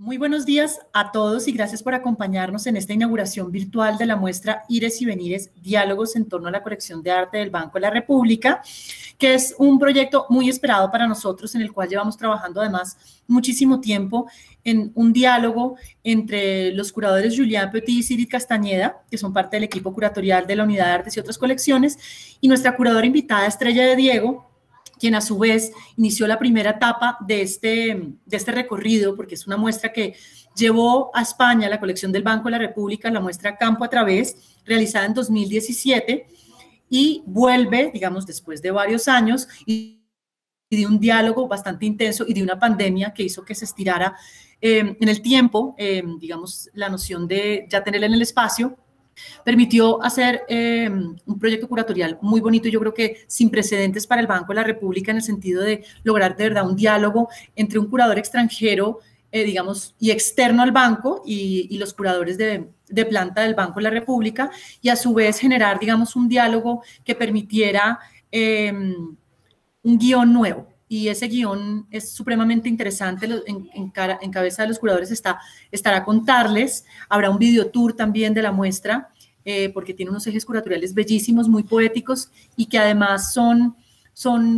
Muy buenos días a todos y gracias por acompañarnos en esta inauguración virtual de la muestra Ires y Venires, diálogos en torno a la colección de arte del Banco de la República, que es un proyecto muy esperado para nosotros, en el cual llevamos trabajando además muchísimo tiempo en un diálogo entre los curadores Julián Petit y Sigrid Castañeda, que son parte del equipo curatorial de la Unidad de Artes y otras colecciones, y nuestra curadora invitada, Estrella de Diego, quien a su vez inició la primera etapa de este recorrido, porque es una muestra que llevó a España la colección del Banco de la República, la muestra Campo a Través, realizada en 2017, y vuelve, digamos, después de varios años y de un diálogo bastante intenso y de una pandemia que hizo que se estirara en el tiempo, digamos, la noción de ya tenerla en el espacio, permitió hacer un proyecto curatorial muy bonito, yo creo que sin precedentes para el Banco de la República, en el sentido de lograr de verdad un diálogo entre un curador extranjero, digamos, y externo al banco y los curadores de planta del Banco de la República, y a su vez generar, digamos, un diálogo que permitiera un guión nuevo. Y ese guión es supremamente interesante, en cabeza de los curadores estará contarles, habrá un videotour también de la muestra, porque tiene unos ejes curatoriales bellísimos, muy poéticos, y que además son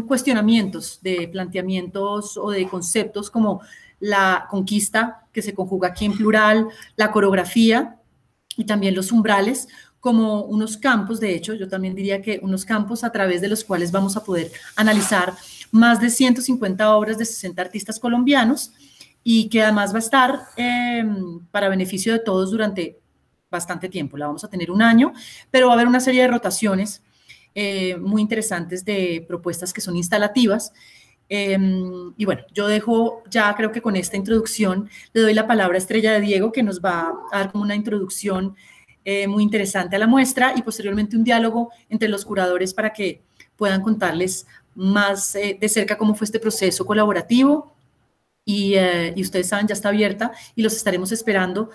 cuestionamientos de planteamientos o de conceptos como la conquista, que se conjuga aquí en plural, la coreografía y también los umbrales, como unos campos, de hecho, yo también diría que unos campos a través de los cuales vamos a poder analizar más de 150 obras de 60 artistas colombianos, y que además va a estar para beneficio de todos durante bastante tiempo. La vamos a tener un año, pero va a haber una serie de rotaciones muy interesantes de propuestas que son instalativas. Y bueno, yo dejo ya, creo que con esta introducción, le doy la palabra a Estrella de Diego, que nos va a dar como una introducción muy interesante a la muestra, y posteriormente un diálogo entre los curadores para que puedan contarles más de cerca cómo fue este proceso colaborativo. Y ustedes saben, ya está abierta y los estaremos esperando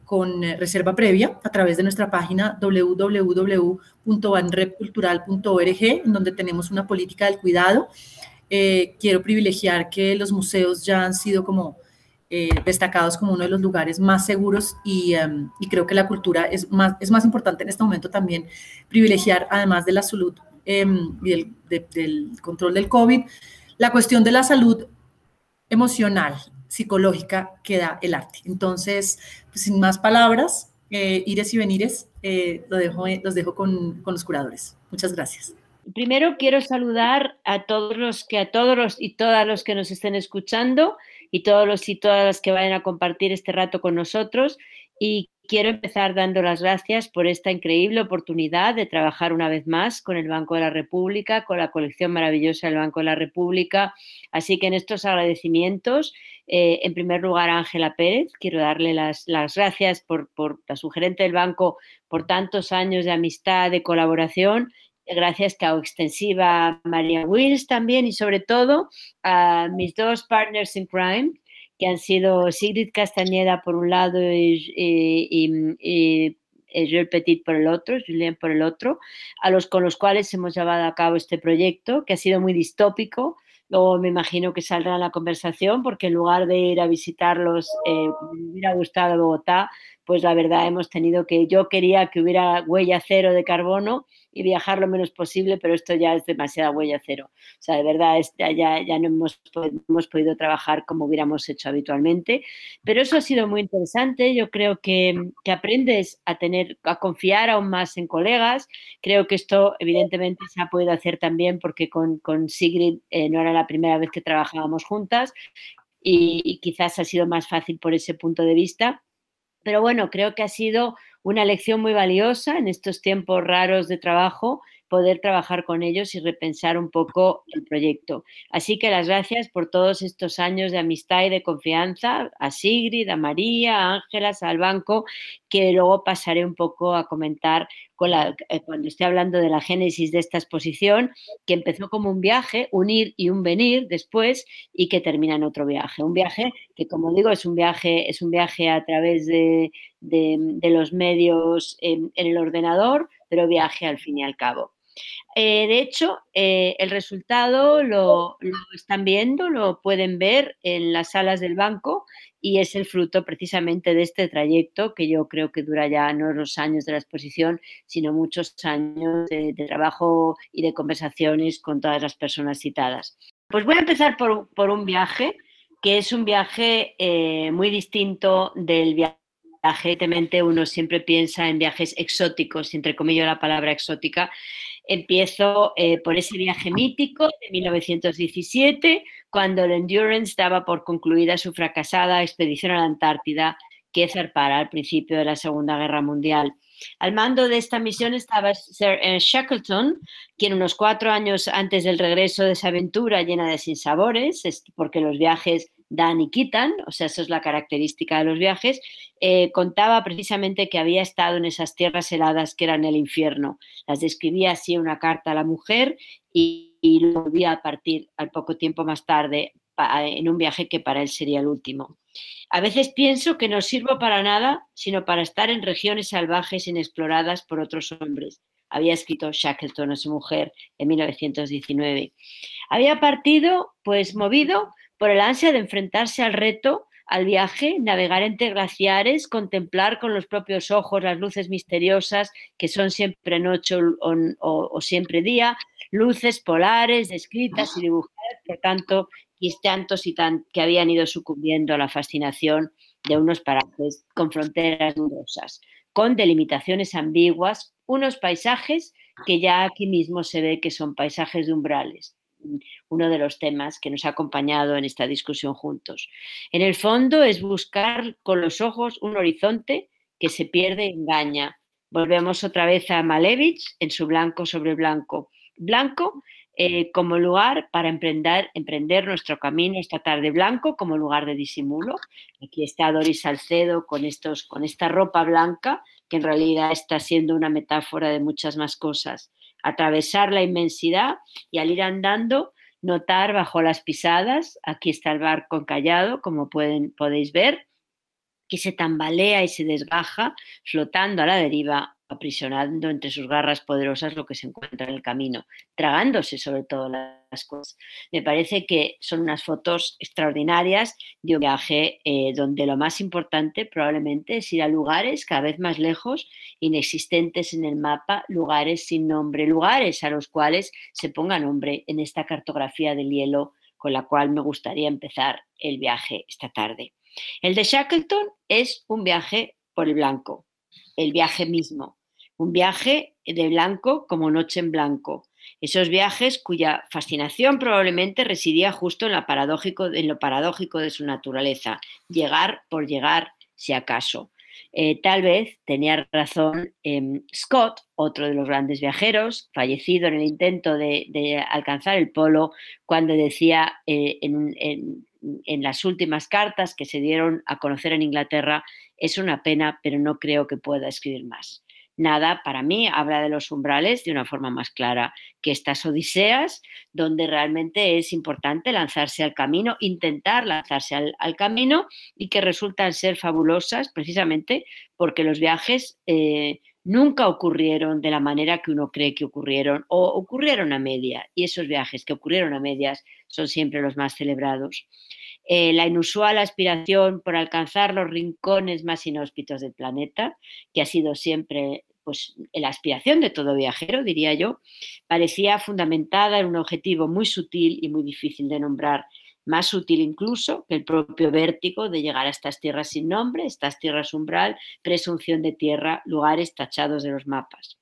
con reserva previa a través de nuestra página www.banrepcultural.org, en donde tenemos una política del cuidado. Quiero privilegiar que los museos ya han sido como destacados como uno de los lugares más seguros, y creo que la cultura es más importante en este momento también privilegiar, además de la salud y del control del COVID, la cuestión de la salud emocional, psicológica, que da el arte. Entonces, pues, sin más palabras, ires y venires, los dejo con los curadores. Muchas gracias. Primero quiero saludar a todos y todas los que nos estén escuchando, y todos los y todas las que vayan a compartir este rato con nosotros, y quiero empezar dando las gracias por esta increíble oportunidad de trabajar una vez más con el Banco de la República, con la colección maravillosa del Banco de la República. Así que en estos agradecimientos, en primer lugar a Ángela Pérez, quiero darle las gracias por la sugerente del banco, por tantos años de amistad, de colaboración. Gracias que hago extensiva a María Wills también, y sobre todo a mis dos partners in crime, que han sido Sigrid Castañeda por un lado y Jules Petit por el otro, Julien por el otro, con los cuales hemos llevado a cabo este proyecto, que ha sido muy distópico. Luego me imagino que saldrá la conversación, porque en lugar de ir a visitarlos, me hubiera gustado Bogotá, pues la verdad yo quería que hubiera huella cero de carbono y viajar lo menos posible, pero esto ya es demasiada huella cero. O sea, de verdad, ya no hemos podido trabajar como hubiéramos hecho habitualmente, pero eso ha sido muy interesante. Yo creo que aprendes a confiar aún más en colegas. Creo que esto evidentemente se ha podido hacer también porque con Sigrid no era la primera vez que trabajábamos juntas, y quizás ha sido más fácil por ese punto de vista. Pero bueno, creo que ha sido una lección muy valiosa en estos tiempos raros de trabajo, poder trabajar con ellos y repensar un poco el proyecto. Así que las gracias por todos estos años de amistad y de confianza, a Sigrid, a María, a Ángelas, al banco, que luego pasaré un poco a comentar cuando esté hablando de la génesis de esta exposición, que empezó como un viaje, un ir y un venir después, y que termina en otro viaje. Un viaje que, como digo, es un viaje a través de los medios en el ordenador, pero viaje al fin y al cabo. De hecho, el resultado lo están viendo, lo pueden ver en las salas del banco y es el fruto precisamente de este trayecto que yo creo que dura ya no los años de la exposición, sino muchos años de trabajo y de conversaciones con todas las personas citadas. Pues voy a empezar por un viaje, que es un viaje muy distinto del viaje. Evidentemente uno siempre piensa en viajes exóticos, entre comillas la palabra exótica. Empiezo por ese viaje mítico de 1917, cuando el Endurance daba por concluida su fracasada expedición a la Antártida, que zarpara al principio de la Segunda Guerra Mundial. Al mando de esta misión estaba Sir Shackleton, quien unos 4 años antes del regreso de esa aventura llena de sinsabores, porque los viajes dan y quitan, o sea, eso es la característica de los viajes, contaba precisamente que había estado en esas tierras heladas que eran el infierno. Las describía así en una carta a la mujer y volvía a partir al poco tiempo más tarde en un viaje que para él sería el último. A veces pienso que no sirvo para nada, sino para estar en regiones salvajes inexploradas por otros hombres, había escrito Shackleton a su mujer en 1919. Había partido, pues, movido por el ansia de enfrentarse al reto, al viaje, navegar entre glaciares, contemplar con los propios ojos las luces misteriosas que son siempre noche o siempre día, luces polares descritas y dibujadas por tantos y que habían ido sucumbiendo a la fascinación de unos parajes con fronteras dudosas, con delimitaciones ambiguas, unos paisajes que ya aquí mismo se ve que son paisajes de umbrales, uno de los temas que nos ha acompañado en esta discusión juntos. En el fondo es buscar con los ojos un horizonte que se pierde y engaña. Volvemos otra vez a Malevich en su Blanco sobre Blanco. Blanco como lugar para emprender nuestro camino esta tarde, blanco como lugar de disimulo. Aquí está Doris Salcedo con esta ropa blanca que en realidad está siendo una metáfora de muchas más cosas. Atravesar la inmensidad y al ir andando notar bajo las pisadas, aquí está el barco encallado, como podéis ver, que se tambalea y se desgaja, flotando a la deriva, aprisionando entre sus garras poderosas lo que se encuentra en el camino, tragándose sobre todo las cosas. Me parece que son unas fotos extraordinarias de un viaje donde lo más importante probablemente es ir a lugares cada vez más lejos, inexistentes en el mapa, lugares sin nombre, lugares a los cuales se ponga nombre en esta cartografía del hielo con la cual me gustaría empezar el viaje esta tarde. El de Shackleton es un viaje por el blanco, el viaje mismo, un viaje de blanco como noche en blanco. Esos viajes cuya fascinación probablemente residía justo en lo paradójico de su naturaleza, llegar por llegar si acaso. Tal vez tenía razón Scott, otro de los grandes viajeros, fallecido en el intento de alcanzar el polo, cuando decía en las últimas cartas que se dieron a conocer en Inglaterra, es una pena, pero no creo que pueda escribir más. Nada, para mí, habla de los umbrales de una forma más clara que estas odiseas, donde realmente es importante lanzarse al camino, intentar lanzarse al camino y que resultan ser fabulosas precisamente porque los viajes nunca ocurrieron de la manera que uno cree que ocurrieron o ocurrieron a media, y esos viajes que ocurrieron a medias son siempre los más celebrados. La inusual aspiración por alcanzar los rincones más inhóspitos del planeta, que ha sido siempre pues, la aspiración de todo viajero, diría yo, parecía fundamentada en un objetivo muy sutil y muy difícil de nombrar, más sutil incluso que el propio vértigo de llegar a estas tierras sin nombre, estas tierras umbral, presunción de tierra, lugares tachados de los mapas.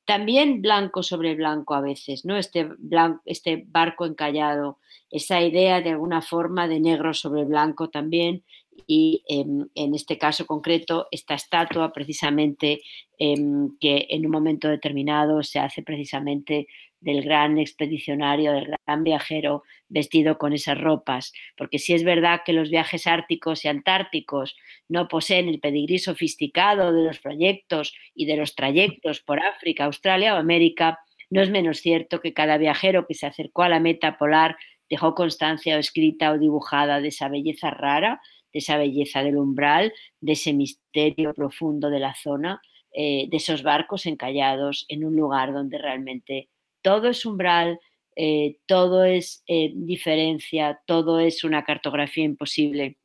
También blanco sobre blanco a veces, ¿no? Este barco encallado, esa idea de alguna forma de negro sobre blanco también, y en este caso concreto esta estatua precisamente que en un momento determinado se hace precisamente del gran expedicionario, del gran viajero vestido con esas ropas, porque sí es verdad que los viajes árticos y antárticos no poseen el pedigrí sofisticado de los proyectos y de los trayectos por África, Australia o América, no es menos cierto que cada viajero que se acercó a la meta polar dejó constancia o escrita o dibujada de esa belleza rara, de esa belleza del umbral, de ese misterio profundo de la zona, de esos barcos encallados en un lugar donde realmente todo es umbral, todo es diferencia, todo es una cartografía imposible.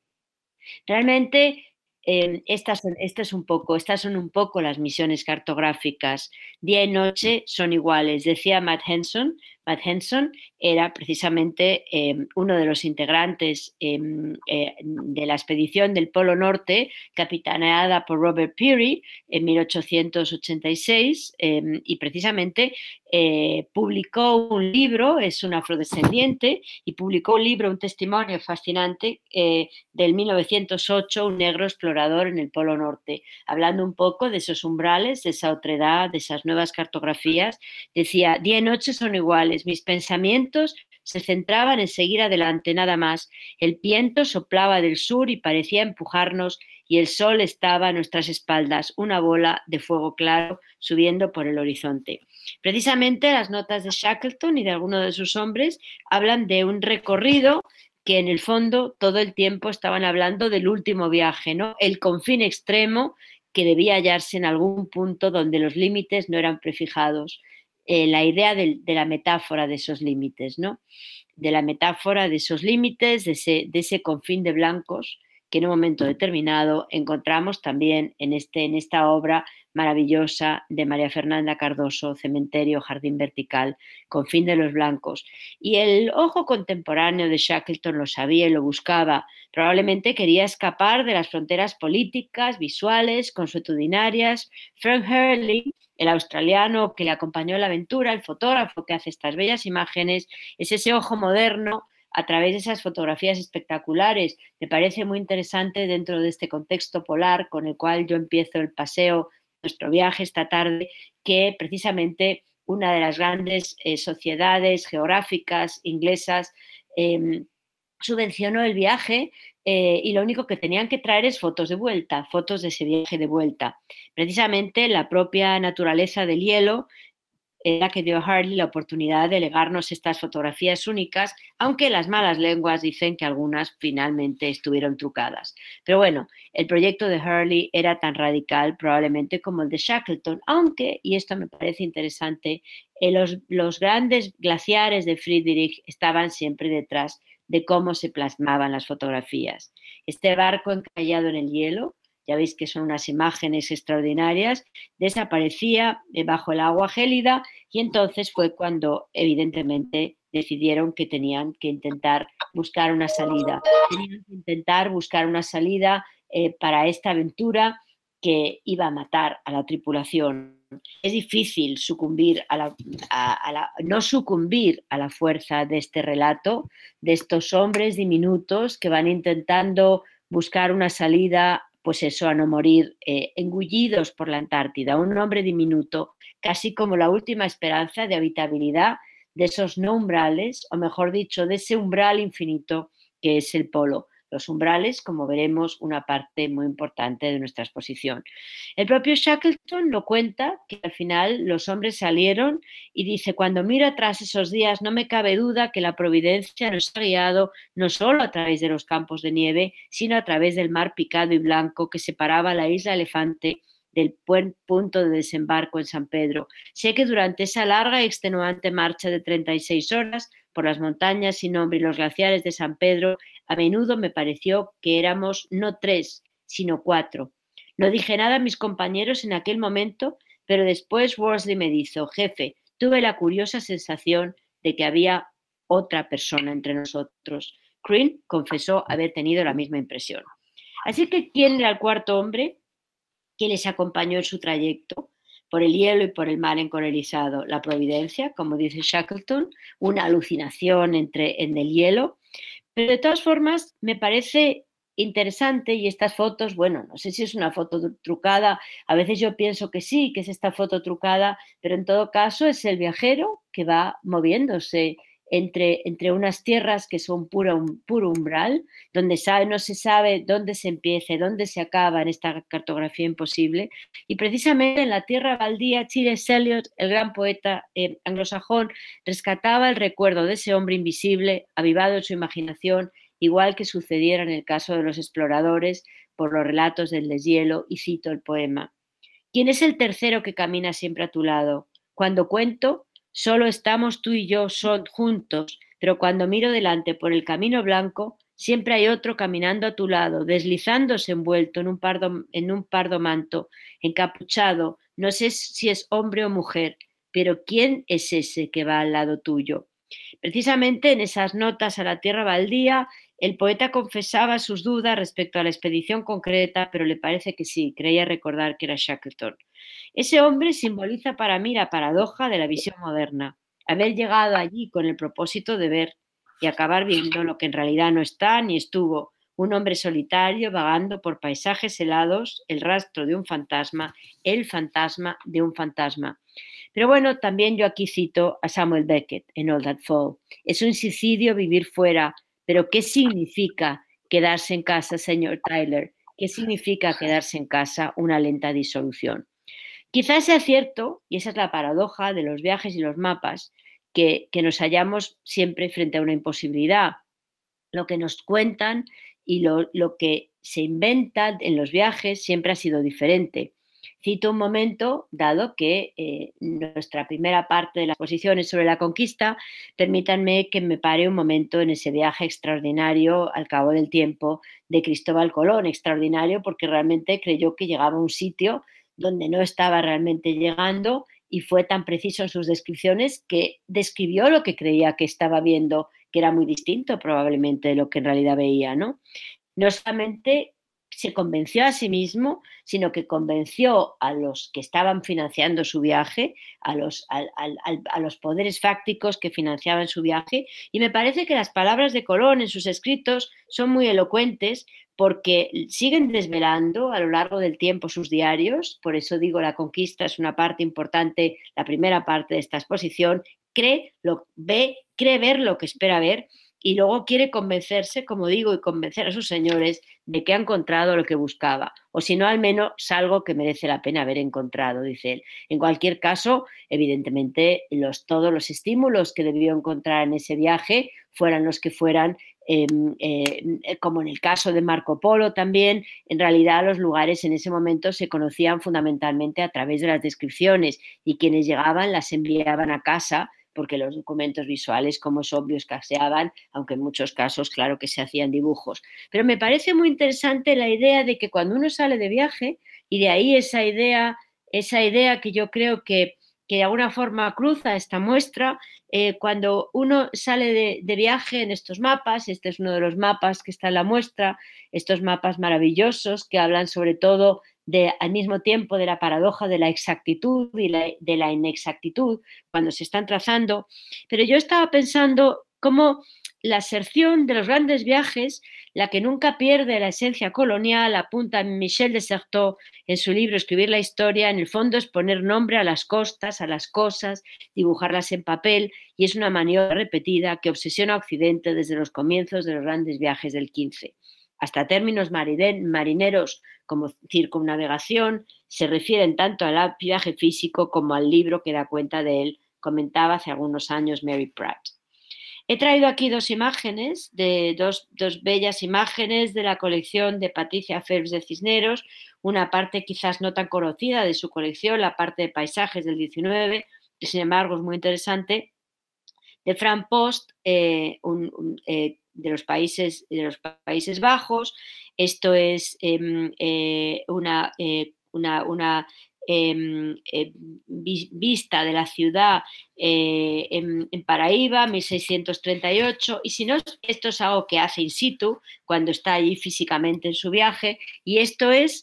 Realmente, estas son un poco las misiones cartográficas. Día y noche son iguales. Decía Matt Henson era precisamente uno de los integrantes de la expedición del Polo Norte, capitaneada por Robert Peary en 1886, y precisamente publicó un libro, es un afrodescendiente, y publicó un libro, un testimonio fascinante del 1908, un negro explorador en el Polo Norte, hablando un poco de esos umbrales, de esa otredad, de esas nuevas cartografías. Decía: día y noche son iguales, mis pensamientos se centraban en seguir adelante, nada más. El viento soplaba del sur y parecía empujarnos, y el sol estaba a nuestras espaldas, una bola de fuego claro subiendo por el horizonte. Precisamente las notas de Shackleton y de algunos de sus hombres hablan de un recorrido que en el fondo todo el tiempo estaban hablando del último viaje, ¿no? El confín extremo que debía hallarse en algún punto donde los límites no eran prefijados. La idea de la metáfora de esos límites, ¿no? De la metáfora de esos límites, de ese confín de blancos que en un momento determinado encontramos también en esta obra maravillosa de María Fernanda Cardoso, Cementerio, Jardín Vertical, Confín de los Blancos. Y el ojo contemporáneo de Shackleton lo sabía y lo buscaba. Probablemente quería escapar de las fronteras políticas, visuales, consuetudinarias. Frank Hurley, el australiano que le acompañó en la aventura, el fotógrafo que hace estas bellas imágenes, es ese ojo moderno a través de esas fotografías espectaculares. Me parece muy interesante dentro de este contexto polar con el cual yo empiezo el paseo, nuestro viaje esta tarde, que precisamente una de las grandes sociedades geográficas inglesas subvencionó el viaje y lo único que tenían que traer es fotos de vuelta, fotos de ese viaje de vuelta. Precisamente la propia naturaleza del hielo la que dio a Hurley la oportunidad de legarnos estas fotografías únicas, aunque las malas lenguas dicen que algunas finalmente estuvieron trucadas. Pero bueno, el proyecto de Hurley era tan radical probablemente como el de Shackleton, aunque, y esto me parece interesante, los grandes glaciares de Friedrich estaban siempre detrás de cómo se plasmaban las fotografías. Este barco encallado en el hielo, ya veis que son unas imágenes extraordinarias, desaparecía bajo el agua gélida y entonces fue cuando evidentemente decidieron que tenían que intentar buscar una salida. Tenían que intentar buscar una salida para esta aventura que iba a matar a la tripulación. Es difícil no sucumbir a la fuerza de este relato, de estos hombres diminutos que van intentando buscar una salida, pues eso, a no morir engullidos por la Antártida. Un hombre diminuto, casi como la última esperanza de habitabilidad de esos no umbrales, o mejor dicho, de ese umbral infinito que es el polo. Los umbrales, como veremos, una parte muy importante de nuestra exposición. El propio Shackleton lo cuenta, que al final los hombres salieron y dice: cuando miro atrás esos días no me cabe duda que la providencia nos ha guiado no solo a través de los campos de nieve, sino a través del mar picado y blanco que separaba la isla Elefante del buen punto de desembarco en San Pedro. Sé que durante esa larga y extenuante marcha de 36 horas por las montañas sin nombre y los glaciares de San Pedro, a menudo me pareció que éramos no 3, sino 4. No dije nada a mis compañeros en aquel momento, pero después Worsley me dijo: jefe, tuve la curiosa sensación de que había otra persona entre nosotros. Crean confesó haber tenido la misma impresión. Así que, ¿quién era el cuarto hombre que les acompañó en su trayecto por el hielo y por el mar encolerizado? La providencia, como dice Shackleton, una alucinación en el hielo. Pero de todas formas, me parece interesante, y estas fotos, bueno, no sé si es una foto trucada, a veces yo pienso que sí, que es esta foto trucada, pero en todo caso es el viajero que va moviéndose entre unas tierras que son puro umbral, donde no se sabe dónde se empieza, dónde se acaba en esta cartografía imposible. Y precisamente en la tierra baldía, T.S. Eliot, el gran poeta anglosajón, rescataba el recuerdo de ese hombre invisible, avivado en su imaginación, igual que sucediera en el caso de los exploradores por los relatos del deshielo, y cito el poema: ¿Quién es el tercero que camina siempre a tu lado? Cuando cuento, solo estamos tú y yo juntos, pero cuando miro delante por el camino blanco, siempre hay otro caminando a tu lado, deslizándose envuelto en un pardo manto, encapuchado, no sé si es hombre o mujer, pero ¿quién es ese que va al lado tuyo? Precisamente en esas notas a la tierra baldía, el poeta confesaba sus dudas respecto a la expedición concreta, pero le parece que sí, creía recordar que era Shackleton. Ese hombre simboliza para mí la paradoja de la visión moderna, haber llegado allí con el propósito de ver y acabar viendo lo que en realidad no está ni estuvo, un hombre solitario vagando por paisajes helados, el rastro de un fantasma, el fantasma de un fantasma. Pero bueno, también yo aquí cito a Samuel Beckett en All That Fall. Es un suicidio vivir fuera, pero ¿qué significa quedarse en casa, señor Tyler? ¿Qué significa quedarse en casa? Una lenta disolución. Quizás sea cierto, y esa es la paradoja de los viajes y los mapas, que nos hallamos siempre frente a una imposibilidad. Lo que nos cuentan y lo que se inventa en los viajes siempre ha sido diferente. Cito un momento, dado que nuestra primera parte de la exposición es sobre la conquista, permítanme que me pare un momento en ese viaje extraordinario al cabo del tiempo de Cristóbal Colón, extraordinario porque realmente creyó que llegaba a un sitio donde no estaba realmente llegando y fue tan preciso en sus descripciones que describió lo que creía que estaba viendo, que era muy distinto probablemente de lo que en realidad veía, ¿no? No solamente se convenció a sí mismo, sino que convenció a los que estaban financiando su viaje, a los poderes fácticos que financiaban su viaje, y me parece que las palabras de Colón en sus escritos son muy elocuentes porque siguen desvelando a lo largo del tiempo sus diarios, por eso digo la conquista es una parte importante, la primera parte de esta exposición, cree ver lo que espera ver y luego quiere convencerse, como digo, y convencer a sus señores de que ha encontrado lo que buscaba, o si no, al menos algo que merece la pena haber encontrado, dice él. En cualquier caso, evidentemente, todos los estímulos que debió encontrar en ese viaje, fueran los que fueran, como en el caso de Marco Polo también, en realidad los lugares en ese momento se conocían fundamentalmente a través de las descripciones y quienes llegaban las enviaban a casa porque los documentos visuales, como es obvio, escaseaban, aunque en muchos casos, claro que se hacían dibujos. Pero me parece muy interesante la idea de que cuando uno sale de viaje, y de ahí esa idea que yo creo que de alguna forma cruza esta muestra, cuando uno sale de viaje en estos mapas, este es uno de los mapas que está en la muestra, estos mapas maravillosos que hablan sobre todo al mismo tiempo de la paradoja de la exactitud y de la inexactitud cuando se están trazando, pero yo estaba pensando cómo la aserción de los grandes viajes, la que nunca pierde la esencia colonial, apunta Michel de Certeau en su libro Escribir la historia, en el fondo es poner nombre a las costas, a las cosas, dibujarlas en papel, y es una maniobra repetida que obsesiona a Occidente desde los comienzos de los grandes viajes del 15. Hasta términos marineros como circunnavegación se refieren tanto al viaje físico como al libro que da cuenta de él, comentaba hace algunos años Mary Pratt. He traído aquí dos imágenes, dos bellas imágenes de la colección de Patricia Phelps de Cisneros, una parte quizás no tan conocida de su colección, la parte de paisajes del 19, que sin embargo es muy interesante, de Frank Post, de los Países Bajos. Esto es una vista de la ciudad en Paraíba, 1638, y si no, esto es algo que hace in situ cuando está allí físicamente en su viaje, y esto es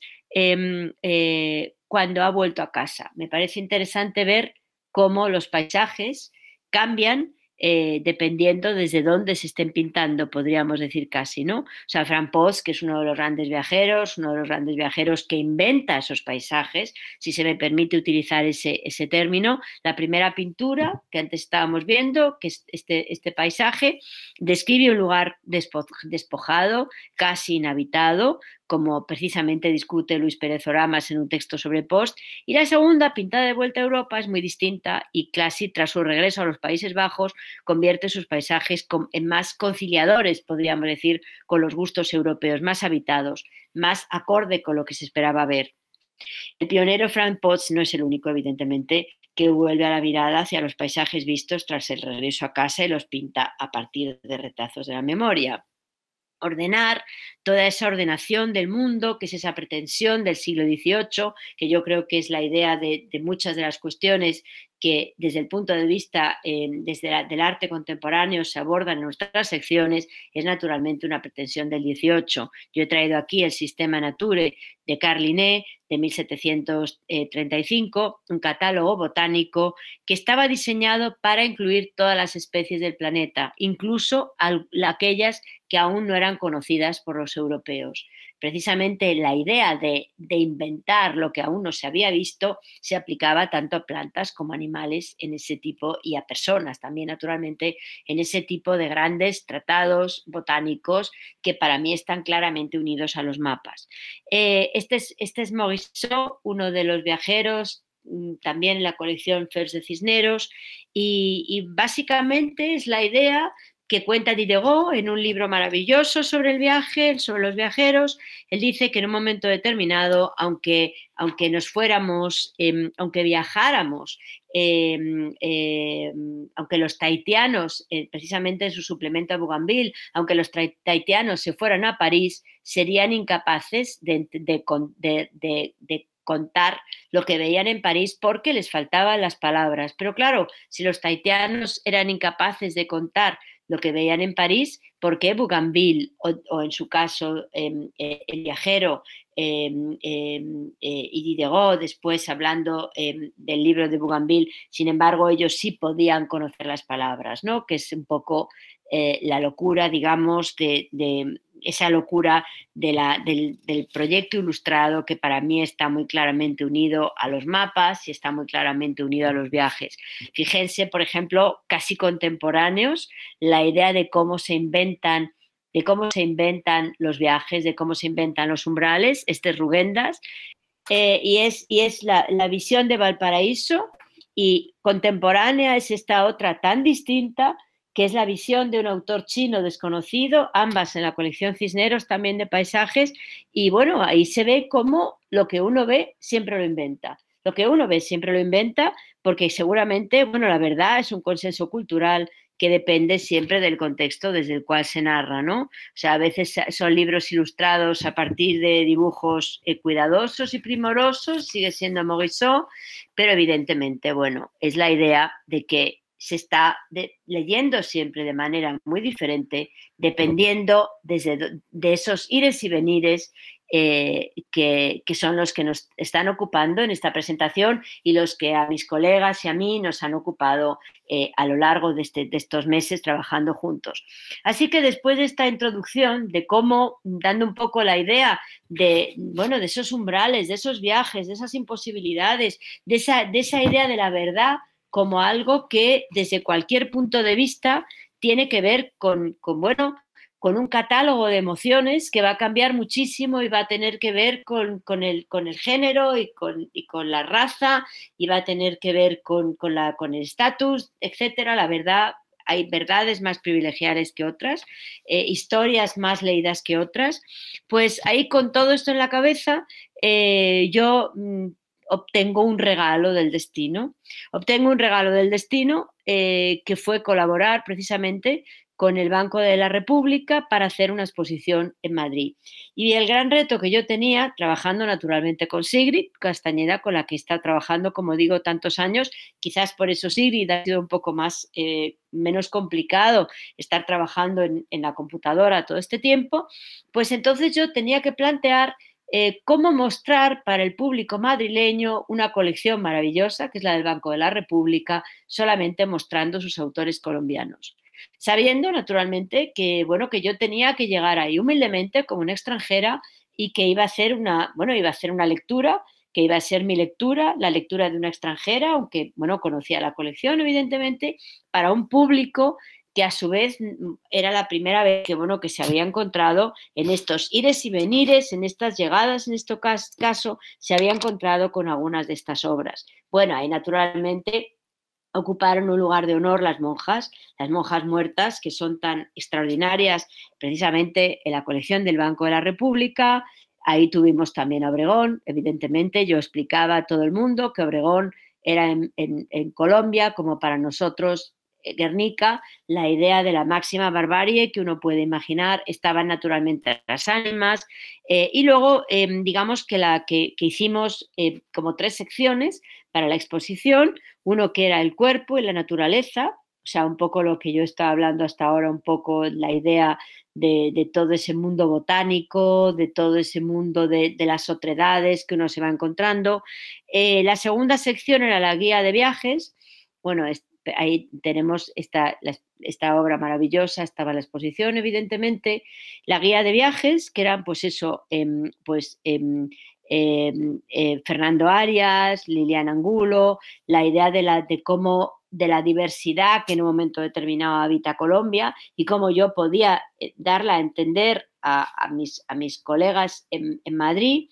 cuando ha vuelto a casa. Me parece interesante ver cómo los paisajes cambian dependiendo desde dónde se estén pintando, podríamos decir casi, ¿no? O sea, Frank Post, que es uno de los grandes viajeros que inventa esos paisajes, si se me permite utilizar ese término, la primera pintura que antes estábamos viendo, que es este paisaje, describe un lugar despojado, casi inhabitado, como precisamente discute Luis Pérez Oramas en un texto sobre Post, y la segunda, pintada de vuelta a Europa, es muy distinta y casi tras su regreso a los Países Bajos convierte sus paisajes en más conciliadores, podríamos decir, con los gustos europeos, más habitados, más acorde con lo que se esperaba ver. El pionero Frank Potts no es el único, evidentemente, que vuelve a la mirada hacia los paisajes vistos tras el regreso a casa y los pinta a partir de retazos de la memoria. Ordenar toda esa ordenación del mundo, que es esa pretensión del siglo XVIII, que yo creo que es la idea de muchas de las cuestiones que desde el punto de vista del arte contemporáneo se abordan en nuestras secciones, es naturalmente una pretensión del XVIII. Yo he traído aquí el Sistema Nature de Carl Linné, de 1735, un catálogo botánico que estaba diseñado para incluir todas las especies del planeta, incluso aquellas que aún no eran conocidas por los europeos. Precisamente la idea de inventar lo que aún no se había visto se aplicaba tanto a plantas como a animales en ese tipo y a personas también, naturalmente, en ese tipo de grandes tratados botánicos que para mí están claramente unidos a los mapas. Este es Morisot, uno de los viajeros también en la colección Fers de Cisneros, y básicamente es la idea que cuenta Diderot en un libro maravilloso sobre el viaje, sobre los viajeros. Él dice que en un momento determinado, aunque nos fuéramos, aunque viajáramos, aunque los tahitianos, precisamente en su suplemento a Bougainville, aunque los tahitianos se fueran a París, serían incapaces de contar lo que veían en París porque les faltaban las palabras. Pero claro, si los tahitianos eran incapaces de contar lo que veían en París, ¿por qué Bougainville o en su caso el viajero y Diderot después hablando del libro de Bougainville, sin embargo ellos sí podían conocer las palabras, ¿no? Que es un poco la locura, digamos, de esa locura del proyecto ilustrado que para mí está muy claramente unido a los mapas y está muy claramente unido a los viajes. Fíjense, por ejemplo, casi contemporáneos, la idea de cómo se inventan los viajes, de cómo se inventan los umbrales, este es Rugendas, y es la visión de Valparaíso, y contemporánea es esta otra tan distinta, que es la visión de un autor chino desconocido, ambas en la colección Cisneros también de paisajes, y bueno, ahí se ve cómo lo que uno ve siempre lo inventa. Lo que uno ve siempre lo inventa porque seguramente, bueno, la verdad es un consenso cultural que depende siempre del contexto desde el cual se narra, ¿no? O sea, a veces son libros ilustrados a partir de dibujos cuidadosos y primorosos, sigue siendo Morisot, pero evidentemente, bueno, es la idea de que se está leyendo siempre de manera muy diferente, dependiendo de esos ires y venires que son los que nos están ocupando en esta presentación y los que a mis colegas y a mí nos han ocupado a lo largo de estos meses trabajando juntos. Así que después de esta introducción de cómo, dando un poco la idea de esos umbrales, de esos viajes, de esas imposibilidades, de esa idea de la verdad como algo que desde cualquier punto de vista tiene que ver con un catálogo de emociones que va a cambiar muchísimo y va a tener que ver con el género y con la raza, y va a tener que ver con el estatus, etcétera. La verdad, hay verdades más privilegiadas que otras, historias más leídas que otras. Pues ahí, con todo esto en la cabeza, yo obtengo un regalo del destino. Obtengo un regalo del destino que fue colaborar precisamente con el Banco de la República para hacer una exposición en Madrid. Y el gran reto que yo tenía, trabajando naturalmente con Sigrid Castañeda, con la que está trabajando, como digo, tantos años, quizás por eso Sigrid ha sido un poco menos complicado estar trabajando en la computadora todo este tiempo, pues entonces yo tenía que plantear cómo mostrar para el público madrileño una colección maravillosa, que es la del Banco de la República, solamente mostrando sus autores colombianos. Sabiendo, naturalmente, que yo tenía que llegar ahí humildemente como una extranjera y que iba a hacer una lectura, que iba a ser mi lectura, la lectura de una extranjera, aunque, conocía la colección, evidentemente, para un público que a su vez era la primera vez que se había encontrado en estos ires y venires, en estas llegadas, en este caso, se había encontrado con algunas de estas obras. Bueno, ahí naturalmente ocuparon un lugar de honor las monjas muertas, que son tan extraordinarias precisamente en la colección del Banco de la República. Ahí tuvimos también a Obregón, evidentemente. Yo explicaba a todo el mundo que Obregón era en Colombia, como para nosotros Guernica, la idea de la máxima barbarie que uno puede imaginar. Estaban naturalmente las ánimas, y luego digamos que hicimos como 3 secciones para la exposición, uno que era el cuerpo y la naturaleza, o sea, un poco lo que yo estaba hablando hasta ahora, un poco la idea de todo ese mundo botánico, de todo ese mundo de las otredades que uno se va encontrando. La segunda sección era la guía de viajes. Bueno, ahí tenemos esta obra maravillosa, estaba la exposición, evidentemente, la guía de viajes, que eran pues eso, Fernando Arias, Liliana Angulo, la idea de cómo de la diversidad que en un momento determinado habita Colombia y cómo yo podía darla a entender a mis colegas en Madrid.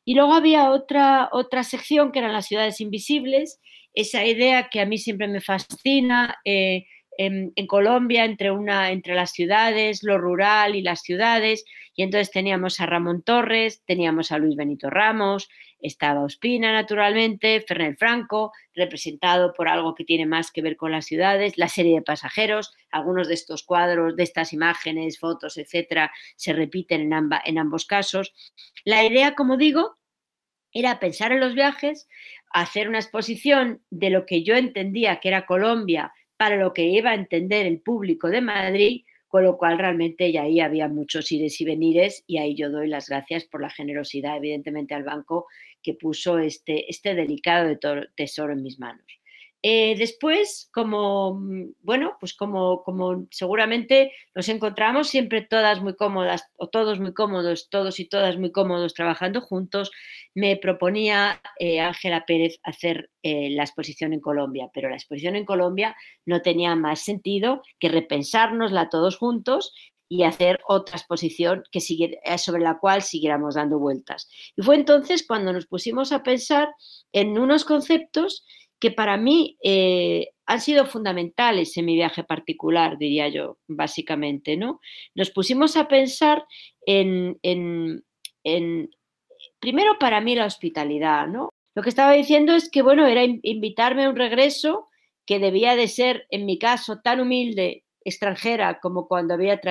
Y luego había otra sección que eran las ciudades invisibles, esa idea que a mí siempre me fascina, en Colombia, entre las ciudades, lo rural y las ciudades, y entonces teníamos a Ramón Torres, teníamos a Luis Benito Ramos, estaba Ospina, naturalmente, Ferrer Franco, representado por algo que tiene más que ver con las ciudades, la serie de pasajeros, algunos de estos cuadros, de estas imágenes, fotos, etcétera, se repiten en ambos casos. La idea, como digo, era pensar en los viajes, hacer una exposición de lo que yo entendía que era Colombia para lo que iba a entender el público de Madrid, con lo cual realmente ya ahí había muchos ires y venires, y ahí yo doy las gracias por la generosidad, evidentemente, al banco que puso este delicado tesoro en mis manos. Después, bueno, pues como seguramente nos encontramos siempre todas muy cómodas, o todos muy cómodos, todos y todas muy cómodos trabajando juntos, me proponía Ángela Pérez hacer la exposición en Colombia, pero la exposición en Colombia no tenía más sentido que repensárnosla todos juntos y hacer otra exposición sobre la cual siguiéramos dando vueltas. Y fue entonces cuando nos pusimos a pensar en unos conceptos que para mí han sido fundamentales en mi viaje particular, diría yo, básicamente, ¿no? Nos pusimos a pensar en primero, para mí, la hospitalidad, ¿no? Lo que estaba diciendo es que, bueno, era invitarme a un regreso que debía de ser, en mi caso, tan humilde, extranjera, como cuando había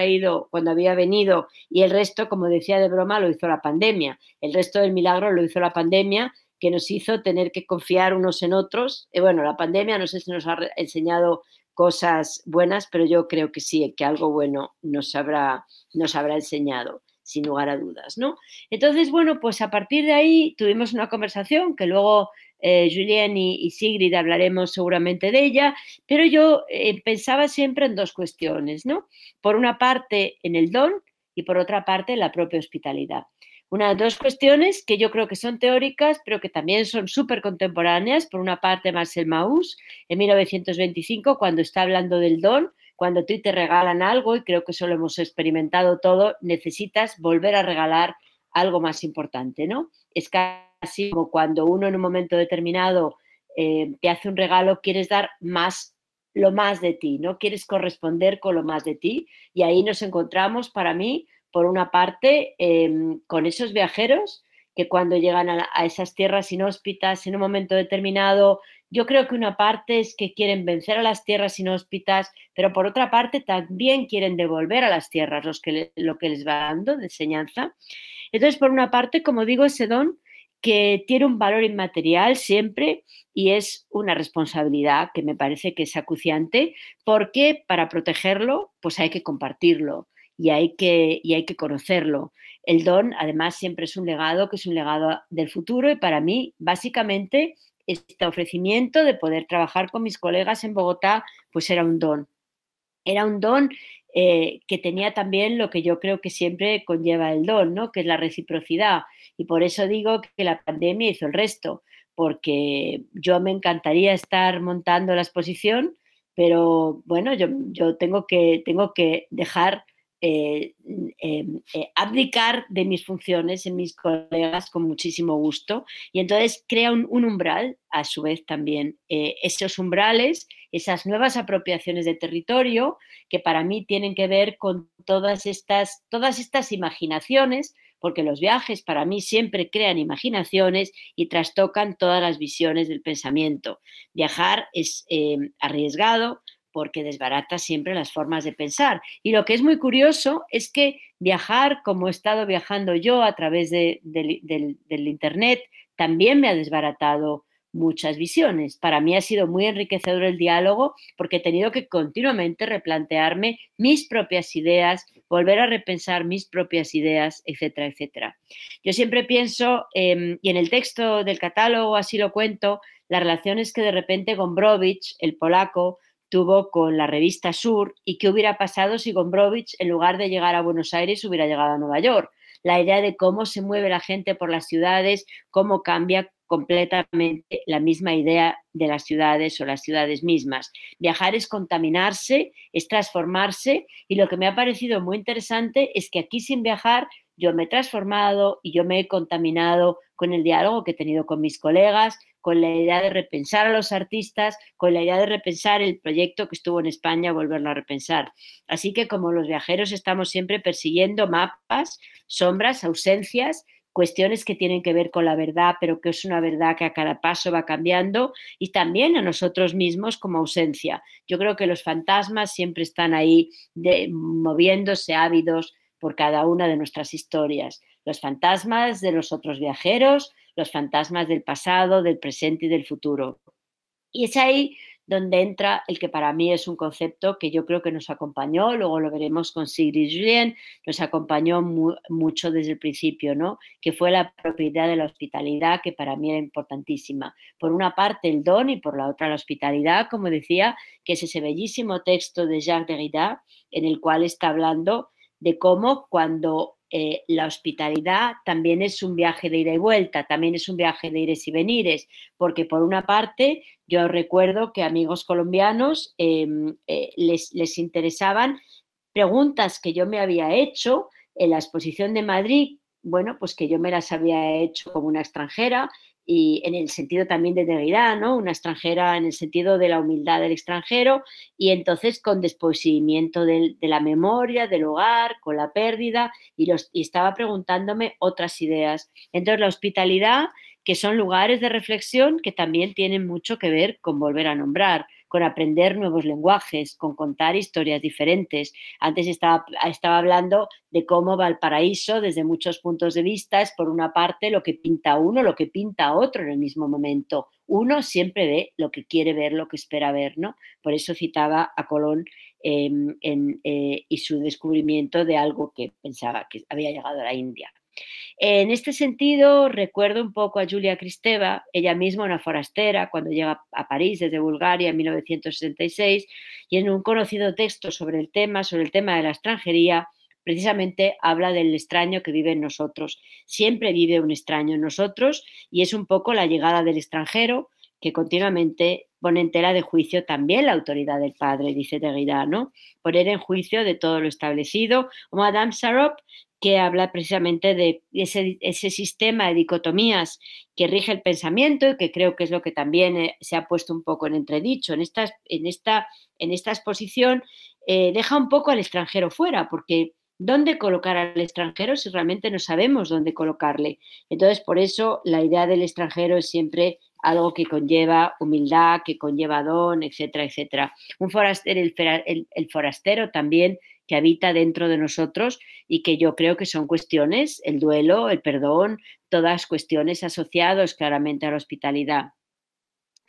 venido, y el resto, como decía de broma, lo hizo la pandemia. El resto del milagro lo hizo la pandemia, que nos hizo tener que confiar unos en otros. Bueno, la pandemia no sé si nos ha enseñado cosas buenas, pero yo creo que sí, que algo bueno nos habrá enseñado, sin lugar a dudas, ¿no? Entonces, bueno, pues a partir de ahí tuvimos una conversación que luego Julien y Sigrid hablaremos seguramente de ella, pero yo pensaba siempre en 2 cuestiones, ¿no? Por una parte, en el don, y por otra parte, en la propia hospitalidad. 2 cuestiones que yo creo que son teóricas, pero que también son súper contemporáneas. Por una parte, Marcel Mauss, en 1925, cuando está hablando del don, cuando a ti te regalan algo, y creo que eso lo hemos experimentado todo, necesitas volver a regalar algo más importante, ¿no? Es casi como cuando uno en un momento determinado te hace un regalo, quieres dar lo más de ti, ¿no? Quieres corresponder con lo más de ti, y ahí nos encontramos, para mí, por una parte, con esos viajeros que cuando llegan a esas tierras inhóspitas en un momento determinado, yo creo que una parte es que quieren vencer a las tierras inhóspitas, pero por otra parte también quieren devolver a las tierras lo que les va dando de enseñanza. Entonces, por una parte, como digo, ese don que tiene un valor inmaterial siempre, y es una responsabilidad que me parece que es acuciante, porque para protegerlo pues hay que compartirlo y hay que conocerlo. El don, además, siempre es un legado del futuro, y para mí, básicamente, este ofrecimiento de poder trabajar con mis colegas en Bogotá, pues era un don. Era un don que tenía también lo que yo creo que siempre conlleva el don, ¿no? Que es la reciprocidad. Y por eso digo que la pandemia hizo el resto, porque yo me encantaría estar montando la exposición, pero bueno, yo tengo que dejar abdicar de mis funciones en mis colegas con muchísimo gusto, y entonces crea un umbral, a su vez también esos umbrales, esas nuevas apropiaciones de territorio que para mí tienen que ver con todas estas imaginaciones, porque los viajes para mí siempre crean imaginaciones y trastocan todas las visiones del pensamiento. Viajar es arriesgado porque desbarata siempre las formas de pensar. Y lo que es muy curioso es que viajar, como he estado viajando yo a través del Internet, también me ha desbaratado muchas visiones. Para mí ha sido muy enriquecedor el diálogo porque he tenido que continuamente replantearme mis propias ideas, volver a repensar mis propias ideas, etcétera, etcétera. Yo siempre pienso, y en el texto del catálogo así lo cuento, las relaciones que de repente Gombrowicz, el polaco, tuvo con la revista Sur y qué hubiera pasado si Gombrowicz, en lugar de llegar a Buenos Aires, hubiera llegado a Nueva York. La idea de cómo se mueve la gente por las ciudades, cómo cambia completamente la misma idea de las ciudades o las ciudades mismas. Viajar es contaminarse, es transformarse, y lo que me ha parecido muy interesante es que aquí sin viajar yo me he transformado y yo me he contaminado con el diálogo que he tenido con mis colegas, con la idea de repensar a los artistas, con la idea de repensar el proyecto que estuvo en España, volverlo a repensar. Así que como los viajeros estamos siempre persiguiendo mapas, sombras, ausencias, cuestiones que tienen que ver con la verdad, pero que es una verdad que a cada paso va cambiando, y también a nosotros mismos como ausencia. Yo creo que los fantasmas siempre están ahí moviéndose, ávidos por cada una de nuestras historias. Los fantasmas de los otros viajeros, los fantasmas del pasado, del presente y del futuro. Y es ahí donde entra el que para mí es un concepto que yo creo que nos acompañó, luego lo veremos con Sigrid Julien, nos acompañó mucho desde el principio, ¿no? Que fue la propiedad de la hospitalidad, que para mí era importantísima. Por una parte el don y por la otra la hospitalidad, como decía, que es ese bellísimo texto de Jacques Derrida, en el cual está hablando de cómo cuando la hospitalidad también es un viaje de ida y vuelta, también es un viaje de ires y venires, porque por una parte yo recuerdo que amigos colombianos les interesaban preguntas que yo me había hecho en la exposición de Madrid, bueno, pues que yo me las había hecho como una extranjera, y en el sentido también de Derrida, ¿no? Una extranjera en el sentido de la humildad del extranjero, y entonces con desposeimiento de la memoria, del hogar, con la pérdida, y estaba preguntándome otras ideas. Entonces la hospitalidad, que son lugares de reflexión que también tienen mucho que ver con volver a nombrar, con aprender nuevos lenguajes, con contar historias diferentes. Antes estaba hablando de cómo Valparaíso, desde muchos puntos de vista, es por una parte lo que pinta uno, lo que pinta otro en el mismo momento. Uno siempre ve lo que quiere ver, lo que espera ver, ¿no? Por eso citaba a Colón y su descubrimiento de algo que pensaba que había llegado a la India. En este sentido, recuerdo un poco a Julia Kristeva, ella misma una forastera, cuando llega a París desde Bulgaria en 1966, y en un conocido texto sobre el tema de la extranjería, precisamente habla del extraño que vive en nosotros. Siempre vive un extraño en nosotros, y es un poco la llegada del extranjero que continuamente pone en tela de juicio también la autoridad del padre, dice Derrida, ¿no? Poner en juicio de todo lo establecido. O Madame Sarop, que habla precisamente de ese sistema de dicotomías que rige el pensamiento, y que creo que es lo que también se ha puesto un poco en entredicho en esta exposición. Deja un poco al extranjero fuera, porque ¿dónde colocar al extranjero si realmente no sabemos dónde colocarle? Entonces, por eso la idea del extranjero es siempre algo que conlleva humildad, que conlleva don, etcétera, etcétera. Un forastero, el forastero también, que habita dentro de nosotros, y que yo creo que son cuestiones, el duelo, el perdón, todas cuestiones asociadas claramente a la hospitalidad.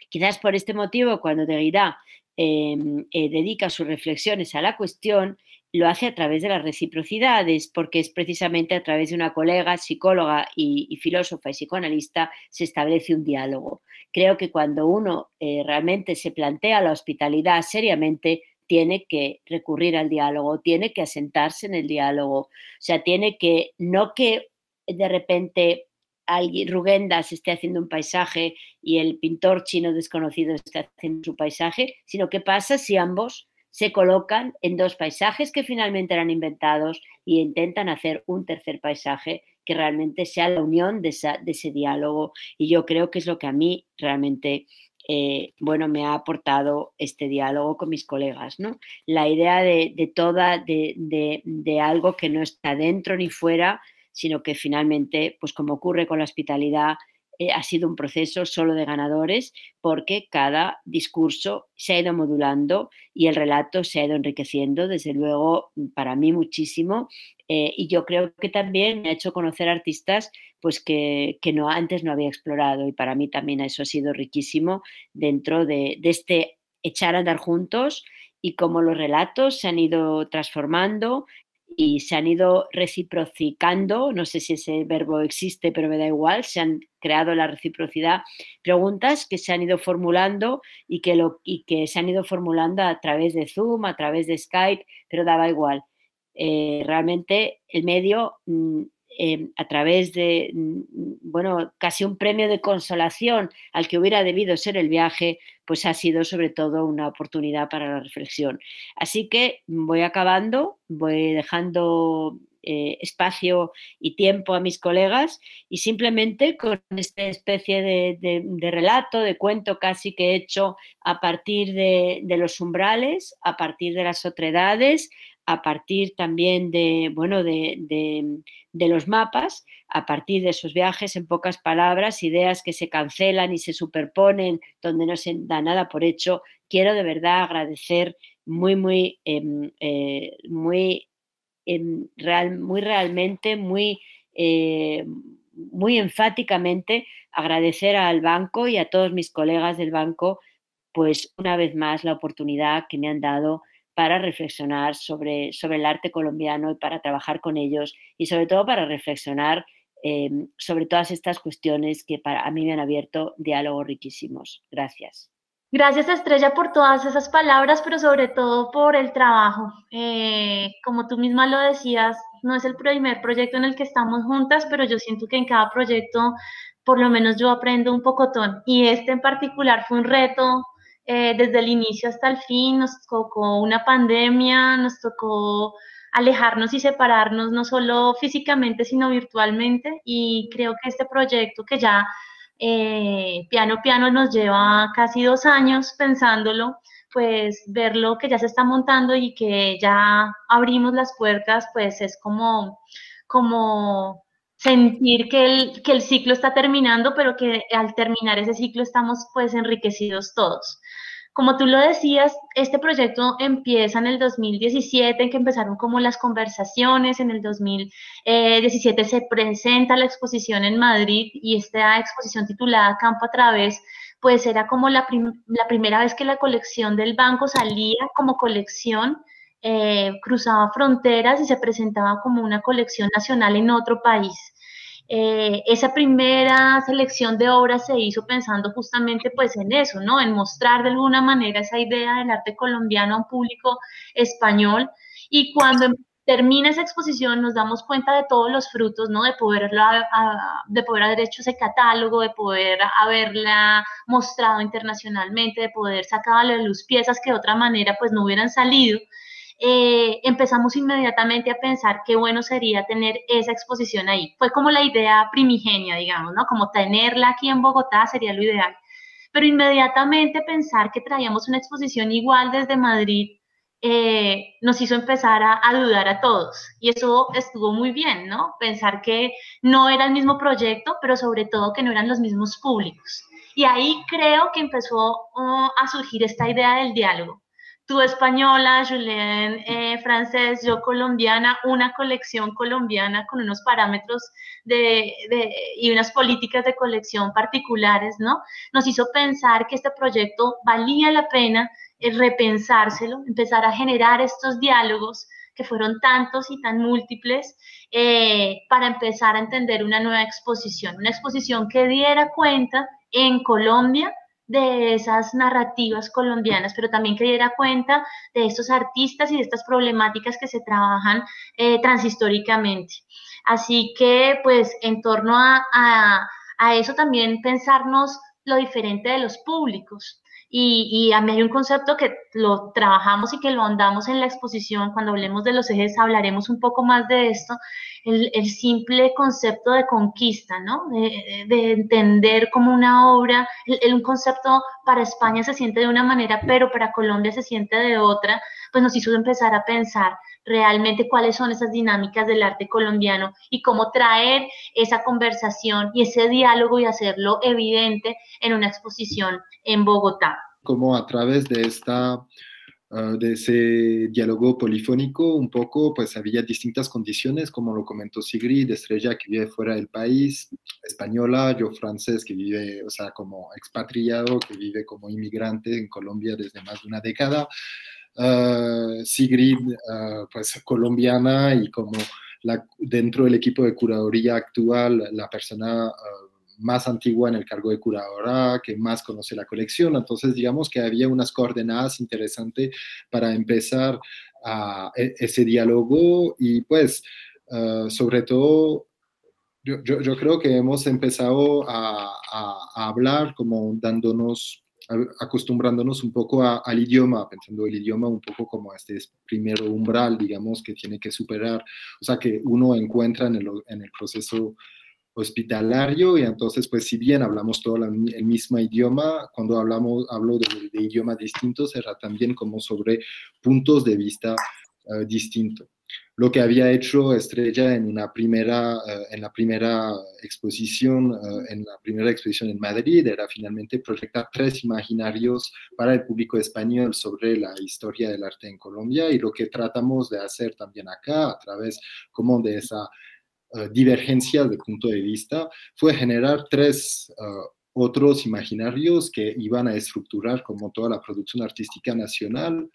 Quizás por este motivo, cuando Derrida dedica sus reflexiones a la cuestión, lo hace a través de las reciprocidades, porque es precisamente a través de una colega, psicóloga y filósofa y psicoanalista, se establece un diálogo. Creo que cuando uno realmente se plantea la hospitalidad seriamente, tiene que recurrir al diálogo, tiene que asentarse en el diálogo. O sea, tiene que, no que de repente Rugendas esté haciendo un paisaje y el pintor chino desconocido esté haciendo su paisaje, sino qué pasa si ambos se colocan en dos paisajes que finalmente eran inventados y intentan hacer un tercer paisaje que realmente sea la unión de ese diálogo. Y yo creo que es lo que a mí realmente me ha aportado este diálogo con mis colegas, ¿no? La idea de algo que no está dentro ni fuera, sino que finalmente, pues como ocurre con la hospitalidad, ha sido un proceso solo de ganadores, porque cada discurso se ha ido modulando y el relato se ha ido enriqueciendo, desde luego, para mí muchísimo. Y yo creo que también me ha hecho conocer artistas pues que no, antes no había explorado, y para mí también eso ha sido riquísimo dentro de este echar a andar juntos, y cómo los relatos se han ido transformando y se han ido reciprocando, no sé si ese verbo existe, pero me da igual, se han creado la reciprocidad, preguntas que se han ido formulando y que se han ido formulando a través de Zoom, a través de Skype, pero daba igual. Realmente el medio, a través de, bueno, casi un premio de consolación al que hubiera debido ser el viaje, pues ha sido sobre todo una oportunidad para la reflexión. Así que voy acabando, voy dejando espacio y tiempo a mis colegas, y simplemente con esta especie de relato, de cuento casi que he hecho a partir de los umbrales, a partir de las otredades, a partir también de, bueno, de los mapas, a partir de esos viajes, en pocas palabras, ideas que se cancelan y se superponen donde no se da nada por hecho. Quiero de verdad agradecer muy realmente, muy enfáticamente, agradecer al banco y a todos mis colegas del banco, pues una vez más la oportunidad que me han dado para reflexionar sobre el arte colombiano y para trabajar con ellos, y sobre todo para reflexionar sobre todas estas cuestiones que a mí me han abierto diálogos riquísimos. Gracias. Gracias, Estrella, por todas esas palabras, pero sobre todo por el trabajo. Como tú misma lo decías, no es el primer proyecto en el que estamos juntas, pero yo siento que en cada proyecto, por lo menos yo aprendo un pocotón. Y este en particular fue un reto desde el inicio hasta el fin. Nos tocó una pandemia, nos tocó alejarnos y separarnos, no solo físicamente, sino virtualmente. Y creo que este proyecto, que ya piano piano nos lleva casi 2 años pensándolo, pues verlo que ya se está montando y que ya abrimos las puertas, pues es como sentir que el ciclo está terminando, pero que al terminar ese ciclo estamos pues enriquecidos todos. Como tú lo decías, este proyecto empieza en el 2017, en que empezaron como las conversaciones. En el 2017 se presenta la exposición en Madrid, y esta exposición titulada Campo a Través, pues era como la primera vez que la colección del banco salía como colección, cruzaba fronteras y se presentaba como una colección nacional en otro país. Esa primera selección de obras se hizo pensando justamente pues en eso, ¿no? En mostrar de alguna manera esa idea del arte colombiano a un público español. Y cuando termina esa exposición nos damos cuenta de todos los frutos, ¿no? De poder haber hecho ese catálogo, de poder haberla mostrado internacionalmente, de poder sacar a la luz piezas que de otra manera pues no hubieran salido. Empezamos inmediatamente a pensar qué bueno sería tener esa exposición ahí. Fue como la idea primigenia, digamos, ¿no? Como tenerla aquí en Bogotá sería lo ideal. Pero inmediatamente pensar que traíamos una exposición igual desde Madrid nos hizo empezar a dudar a todos. Y eso estuvo muy bien, ¿no? Pensar que no era el mismo proyecto, pero sobre todo que no eran los mismos públicos. Y ahí creo que empezó a surgir esta idea del diálogo. Tú española, Julien francés, yo colombiana, una colección colombiana con unos parámetros y unas políticas de colección particulares, ¿no? Nos hizo pensar que este proyecto valía la pena repensárselo, empezar a generar estos diálogos que fueron tantos y tan múltiples, para empezar a entender una nueva exposición, una exposición que diera cuenta en Colombia de esas narrativas colombianas, pero también que diera cuenta de estos artistas y de estas problemáticas que se trabajan transhistóricamente. Así que, pues, en torno a eso también pensarnos lo diferente de los públicos. Y a mí hay un concepto que lo trabajamos y que lo ahondamos en la exposición. Cuando hablemos de los ejes hablaremos un poco más de esto, el simple concepto de conquista, ¿no? De entender como una obra, un concepto para España se siente de una manera, pero para Colombia se siente de otra, pues nos hizo empezar a pensar realmente cuáles son esas dinámicas del arte colombiano y cómo traer esa conversación y ese diálogo y hacerlo evidente en una exposición en Bogotá. Como a través de de ese diálogo polifónico, un poco, pues había distintas condiciones, como lo comentó Sigrid, Estrella que vive fuera del país, española, yo francés que vive, o sea, como expatriado, que vive como inmigrante en Colombia desde más de una década, Sigrid, pues colombiana y como dentro del equipo de curaduría actual, la persona más antigua en el cargo de curadora, que más conoce la colección. Entonces, digamos que había unas coordenadas interesantes para empezar ese diálogo y pues, sobre todo, yo creo que hemos empezado a hablar como acostumbrándonos un poco al idioma, pensando el idioma un poco como este primer umbral, digamos, que tiene que superar, o sea, que uno encuentra en el proceso hospitalario y entonces, pues, si bien hablamos todo el mismo idioma, cuando hablo de idiomas distintos, era también como sobre puntos de vista distintos. Lo que había hecho Estrella en la primera exposición en Madrid era finalmente proyectar 3 imaginarios para el público español sobre la historia del arte en Colombia y lo que tratamos de hacer también acá a través como de esa divergencia de punto de vista fue generar 3 otros imaginarios que iban a estructurar como toda la producción artística nacional,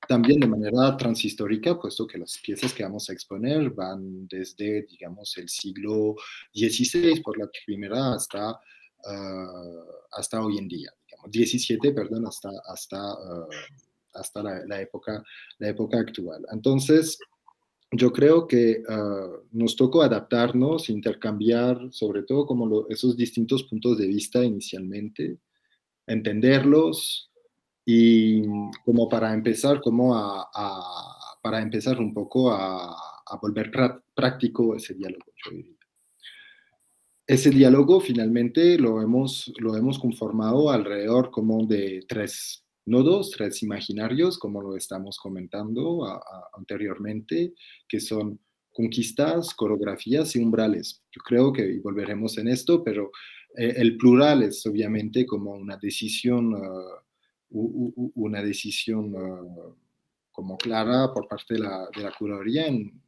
también de manera transhistórica, puesto que las piezas que vamos a exponer van desde, digamos, el siglo XVI, por la primera, hasta hoy en día, digamos, 17, perdón, hasta la época actual. Entonces, yo creo que nos tocó adaptarnos, intercambiar, sobre todo como esos distintos puntos de vista inicialmente, entenderlos y como para empezar, para empezar un poco a volver práctico ese diálogo, yo diría. Ese diálogo finalmente lo hemos conformado alrededor como de 3 nodos, 3 imaginarios, como lo estamos comentando anteriormente, que son conquistas, coreografías y umbrales. Yo creo que y volveremos en esto, pero el plural es obviamente como una decisión como clara por parte de la curaduría en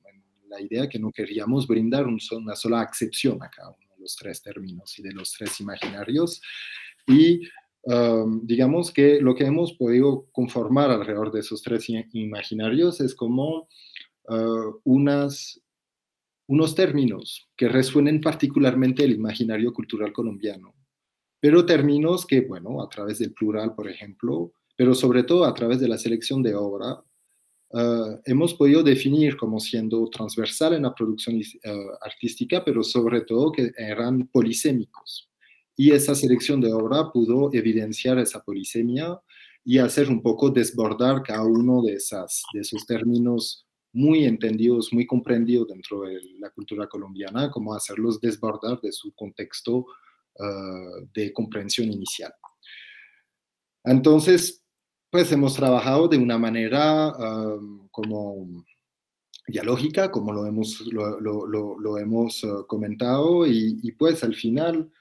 la idea que no queríamos brindar una sola acepción a cada uno de los 3 términos y de los 3 imaginarios. Y digamos que lo que hemos podido conformar alrededor de esos 3 imaginarios es como unos términos que resuenen particularmente el imaginario cultural colombiano, pero términos que, bueno, a través del plural, por ejemplo, pero sobre todo a través de la selección de obra, hemos podido definir como siendo transversal en la producción artística, pero sobre todo que eran polisémicos. Y esa selección de obra pudo evidenciar esa polisemia y hacer un poco desbordar cada uno de esos términos muy entendidos, muy comprendidos dentro de la cultura colombiana, como hacerlos desbordar de su contexto de comprensión inicial. Entonces, pues hemos trabajado de una manera como dialógica, como lo hemos comentado, y pues al final,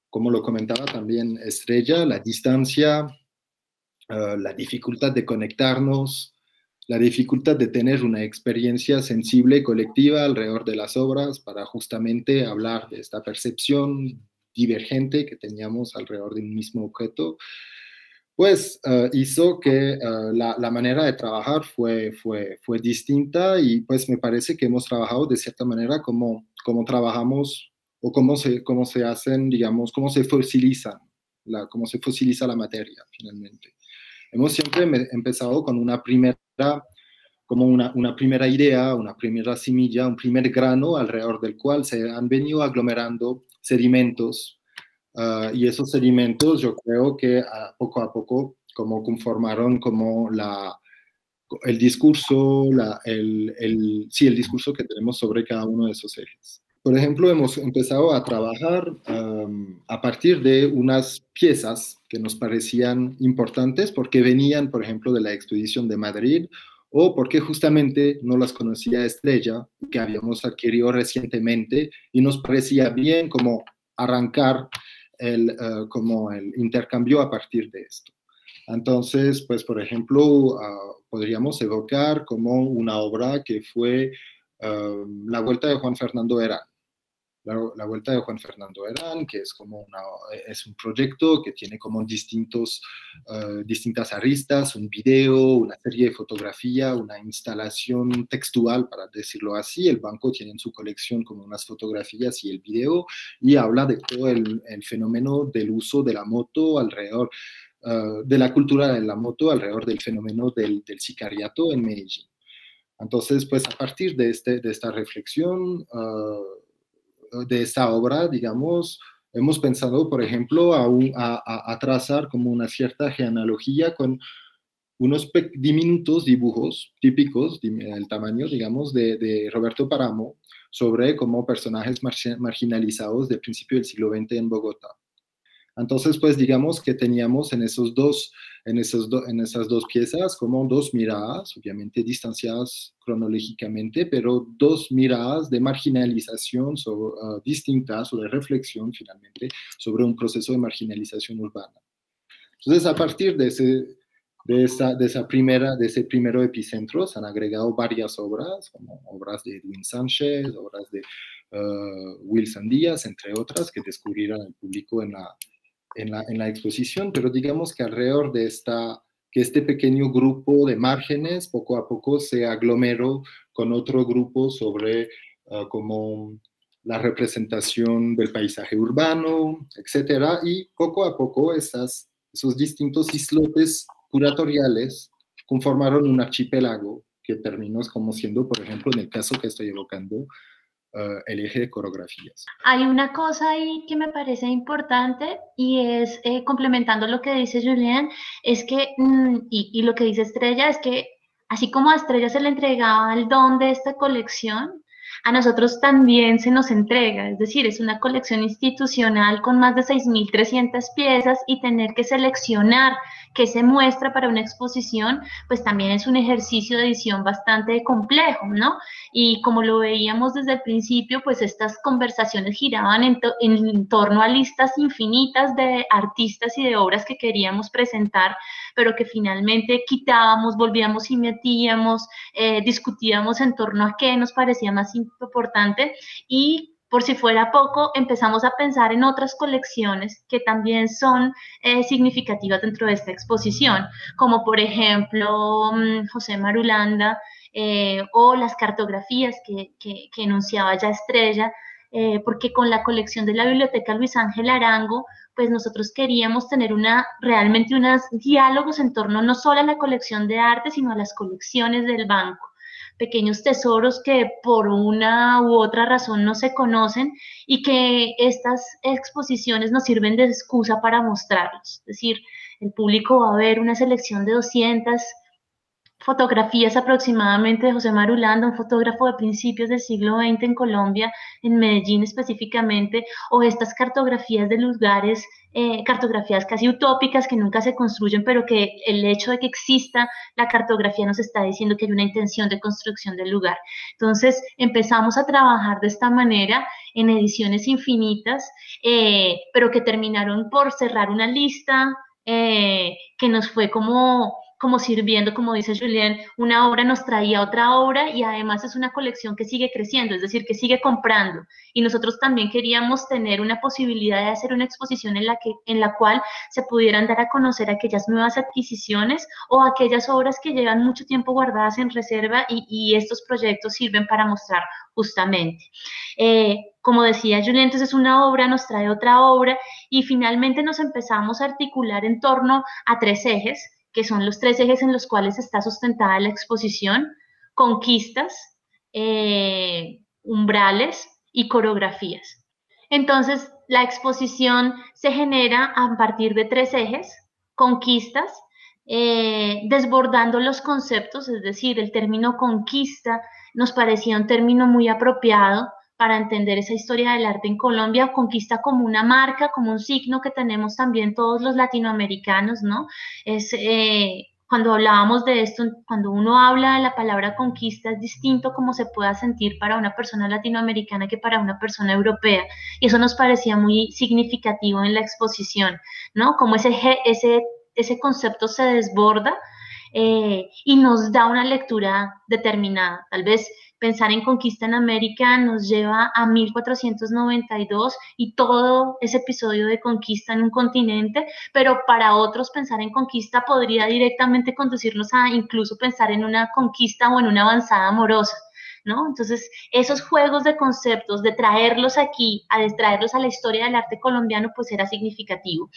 como lo comentaba también Estrella, la distancia, la dificultad de conectarnos, la dificultad de tener una experiencia sensible y colectiva alrededor de las obras para justamente hablar de esta percepción divergente que teníamos alrededor de un mismo objeto, pues hizo que la manera de trabajar fue distinta y pues me parece que hemos trabajado de cierta manera como trabajamos o cómo se hacen, digamos, cómo se fosiliza la materia finalmente. Hemos siempre empezado con una primera idea, una primera semilla, un primer grano alrededor del cual se han venido aglomerando sedimentos. Y esos sedimentos yo creo que poco a poco como conformaron como el discurso, el discurso que tenemos sobre cada uno de esos ejes. Por ejemplo, hemos empezado a trabajar a partir de unas piezas que nos parecían importantes porque venían, por ejemplo, de la exposición de Madrid o porque justamente no las conocía Estrella, que habíamos adquirido recientemente, y nos parecía bien como arrancar como el intercambio a partir de esto. Entonces, pues, por ejemplo, podríamos evocar como una obra que fue La Vuelta de Juan Fernando Herrán. La Vuelta de Juan Fernando Herrán, que es como es un proyecto que tiene como distintas aristas, un video, una serie de fotografía, una instalación textual, para decirlo así. El banco tiene en su colección como unas fotografías y el video, y habla de todo el fenómeno del uso de la moto alrededor, de la cultura de la moto alrededor del fenómeno del sicariato en Medellín. Entonces, pues a partir de esta reflexión, de esta obra, digamos, hemos pensado, por ejemplo, a trazar como una cierta genealogía con unos diminutos dibujos típicos del tamaño, digamos, de Roberto Páramo, sobre como personajes marginalizados del principio del siglo XX en Bogotá. Entonces, pues digamos que teníamos en esas dos piezas como dos miradas, obviamente distanciadas cronológicamente, pero dos miradas de marginalización distintas, o de reflexión finalmente sobre un proceso de marginalización urbana. Entonces, a partir de ese primero epicentro se han agregado varias obras, como obras de Edwin Sánchez, obras de Wilson Díaz, entre otras, que descubrirán el público en la exposición, pero digamos que alrededor de que este pequeño grupo de márgenes poco a poco se aglomeró con otro grupo sobre como la representación del paisaje urbano, etcétera, y poco a poco esos distintos islotes curatoriales conformaron un archipiélago que terminó como siendo, por ejemplo, en el caso que estoy evocando, el eje de coreografías. Hay una cosa ahí que me parece importante y es, complementando lo que dice Julien, es que, y lo que dice Estrella, es que así como a Estrella se le entregaba el don de esta colección, a nosotros también se nos entrega, es decir, es una colección institucional con más de 6.300 piezas, y tener que seleccionar qué se muestra para una exposición, pues también es un ejercicio de edición bastante complejo, ¿no? Y como lo veíamos desde el principio, pues estas conversaciones giraban en torno a listas infinitas de artistas y de obras que queríamos presentar, pero que finalmente quitábamos, volvíamos y metíamos, discutíamos en torno a qué nos parecía más importante, y por si fuera poco, empezamos a pensar en otras colecciones que también son significativas dentro de esta exposición, como por ejemplo José Marulanda, o las cartografías que enunciaba ya Estrella, porque con la colección de la Biblioteca Luis Ángel Arango, pues nosotros queríamos tener realmente unos diálogos en torno no solo a la colección de arte, sino a las colecciones del banco. Pequeños tesoros que por una u otra razón no se conocen, y que estas exposiciones nos sirven de excusa para mostrarlos. Es decir, el público va a ver una selección de 200 fotografías aproximadamente de José Marulanda, un fotógrafo de principios del siglo XX en Colombia, en Medellín específicamente, o estas cartografías de lugares, cartografías casi utópicas que nunca se construyen, pero que el hecho de que exista la cartografía nos está diciendo que hay una intención de construcción del lugar. Entonces empezamos a trabajar de esta manera en ediciones infinitas, pero que terminaron por cerrar una lista que nos fue como sirviendo, como dice Julien, una obra nos traía otra obra, y además es una colección que sigue creciendo, es decir, que sigue comprando, y nosotros también queríamos tener una posibilidad de hacer una exposición en la cual se pudieran dar a conocer aquellas nuevas adquisiciones o aquellas obras que llevan mucho tiempo guardadas en reserva, y estos proyectos sirven para mostrar justamente. Como decía Julien, entonces una obra nos trae otra obra, y finalmente nos empezamos a articular en torno a 3 ejes, que son los 3 ejes en los cuales está sustentada la exposición: conquistas, umbrales y coreografías. Entonces, la exposición se genera a partir de 3 ejes: conquistas, desbordando los conceptos, es decir, el término conquista nos parecía un término muy apropiado para entender esa historia del arte en Colombia. Conquista como una marca, como un signo que tenemos también todos los latinoamericanos, ¿no? Es cuando hablábamos de esto, cuando uno habla de la palabra conquista, es distinto como se pueda sentir para una persona latinoamericana que para una persona europea. Y eso nos parecía muy significativo en la exposición, ¿no? Como ese concepto se desborda y nos da una lectura determinada. Tal vez pensar en conquista en América nos lleva a 1492 y todo ese episodio de conquista en un continente, pero para otros pensar en conquista podría directamente conducirnos a incluso pensar en una conquista o en una avanzada amorosa, ¿no? Entonces, esos juegos de conceptos, de traerlos aquí, de traerlos a la historia del arte colombiano, pues era significativo.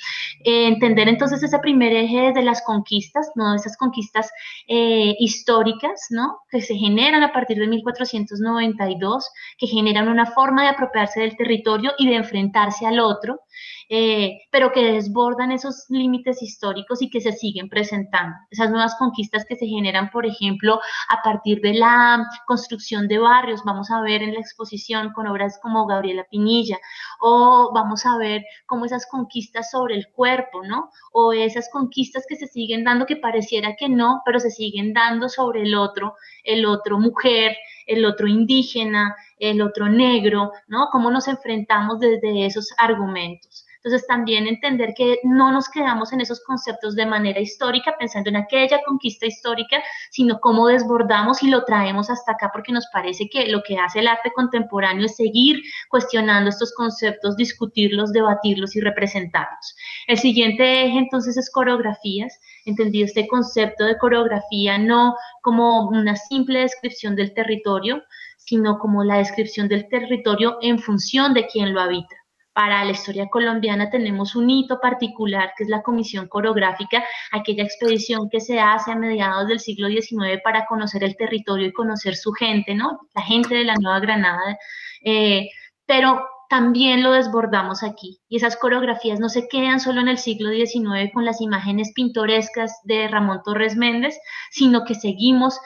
Entender entonces ese primer eje de las conquistas, ¿no? Esas conquistas históricas, ¿no? Que se generan a partir de 1492, que generan una forma de apropiarse del territorio y de enfrentarse al otro, pero que desbordan esos límites históricos y que se siguen presentando. Esas nuevas conquistas que se generan, por ejemplo, a partir de la construcción de barrios, vamos a ver en la exposición con obras como Gabriela Pinilla, o vamos a ver cómo esas conquistas sobre el cuerpo, ¿no? O esas conquistas que se siguen dando que pareciera que no, pero se siguen dando sobre el otro mujer, el otro indígena, el otro negro, ¿no? Cómo nos enfrentamos desde esos argumentos. Entonces, también entender que no nos quedamos en esos conceptos de manera histórica, pensando en aquella conquista histórica, sino cómo desbordamos y lo traemos hasta acá, porque nos parece que lo que hace el arte contemporáneo es seguir cuestionando estos conceptos, discutirlos, debatirlos y representarlos. El siguiente eje, entonces, es coreografías, entendido este concepto de coreografía no como una simple descripción del territorio, sino como la descripción del territorio en función de quien lo habita. Para la historia colombiana tenemos un hito particular, que es la Comisión Coreográfica, aquella expedición que se hace a mediados del siglo XIX para conocer el territorio y conocer su gente, ¿no? La gente de la Nueva Granada, pero también lo desbordamos aquí. Y esas coreografías no se quedan solo en el siglo XIX con las imágenes pintorescas de Ramón Torres Méndez, sino que seguimos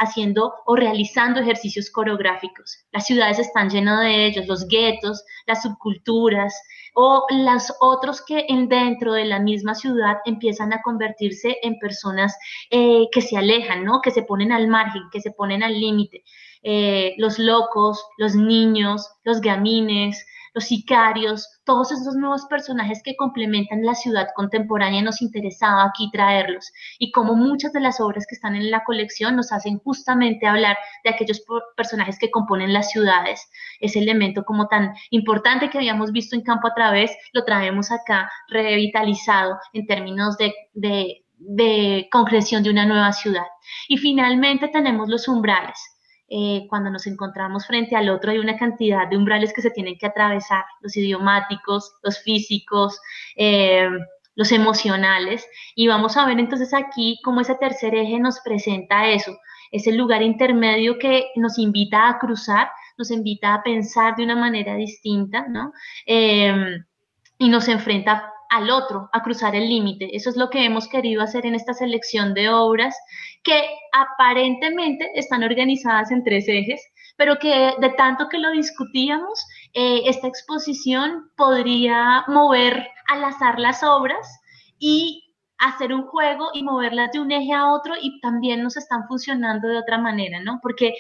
haciendo o realizando ejercicios coreográficos. Las ciudades están llenas de ellos, los guetos, las subculturas o los otros que dentro de la misma ciudad empiezan a convertirse en personas que se alejan, ¿no? Que se ponen al margen, que se ponen al límite. Los locos, los niños, los gamines, los sicarios, todos esos nuevos personajes que complementan la ciudad contemporánea, nos interesaba aquí traerlos. Y como muchas de las obras que están en la colección nos hacen justamente hablar de aquellos personajes que componen las ciudades. Ese elemento como tan importante que habíamos visto en Campo a Través, lo traemos acá revitalizado en términos de concreción de una nueva ciudad. Y finalmente tenemos los umbrales. Cuando nos encontramos frente al otro hay una cantidad de umbrales que se tienen que atravesar, los idiomáticos, los físicos, los emocionales, y vamos a ver entonces aquí cómo ese tercer eje nos presenta eso, ese lugar intermedio que nos invita a cruzar, nos invita a pensar de una manera distinta, ¿no? Y nos enfrenta al otro, a cruzar el límite. Eso es lo que hemos querido hacer en esta selección de obras que aparentemente están organizadas en 3 ejes, pero que de tanto que lo discutíamos, esta exposición podría mover al azar las obras y hacer un juego y moverlas de un eje a otro y también nos están funcionando de otra manera, ¿no? Porque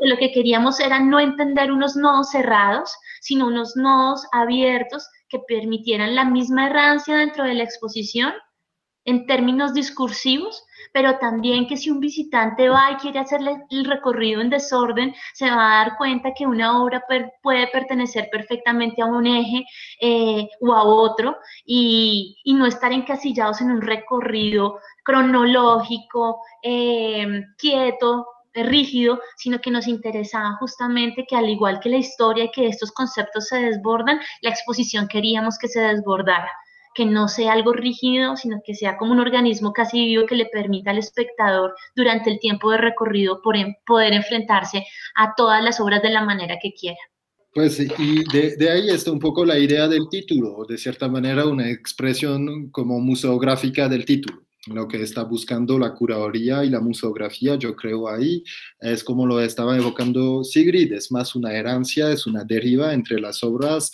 lo que queríamos era no entender unos nodos cerrados, sino unos nodos abiertos que permitieran la misma errancia dentro de la exposición en términos discursivos, pero también que si un visitante va y quiere hacerle el recorrido en desorden, se va a dar cuenta que una obra puede pertenecer perfectamente a un eje o a otro y no estar encasillados en un recorrido cronológico, quieto, rígido, sino que nos interesaba justamente que al igual que la historia y que estos conceptos se desbordan, la exposición queríamos que se desbordara, que no sea algo rígido, sino que sea como un organismo casi vivo que le permita al espectador durante el tiempo de recorrido poder enfrentarse a todas las obras de la manera que quiera. Pues y de ahí está un poco la idea del título, de cierta manera una expresión como museográfica del título. Lo que está buscando la curaduría y la museografía, yo creo ahí, es como lo estaba evocando Sigrid, es más una herencia, es una deriva entre las obras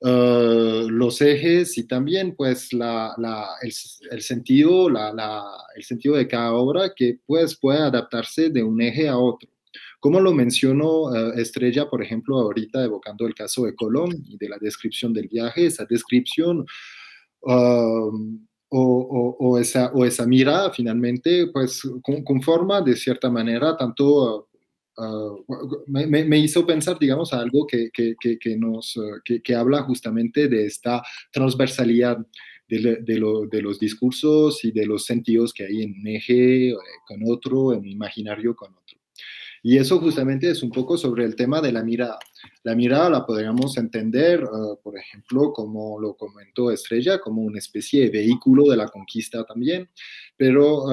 los ejes y también pues el sentido, el sentido de cada obra que pues puede adaptarse de un eje a otro. Como lo mencionó Estrella, por ejemplo, ahorita evocando el caso de Colón y de la descripción del viaje, esa descripción o esa mirada finalmente pues conforma de cierta manera tanto me hizo pensar, digamos, a algo que habla justamente de esta transversalidad de los discursos y de los sentidos que hay en un eje con otro, en un imaginario con otro. Y eso justamente es un poco sobre el tema de la mirada. La mirada la podríamos entender, por ejemplo, como lo comentó Estrella, como una especie de vehículo de la conquista también, pero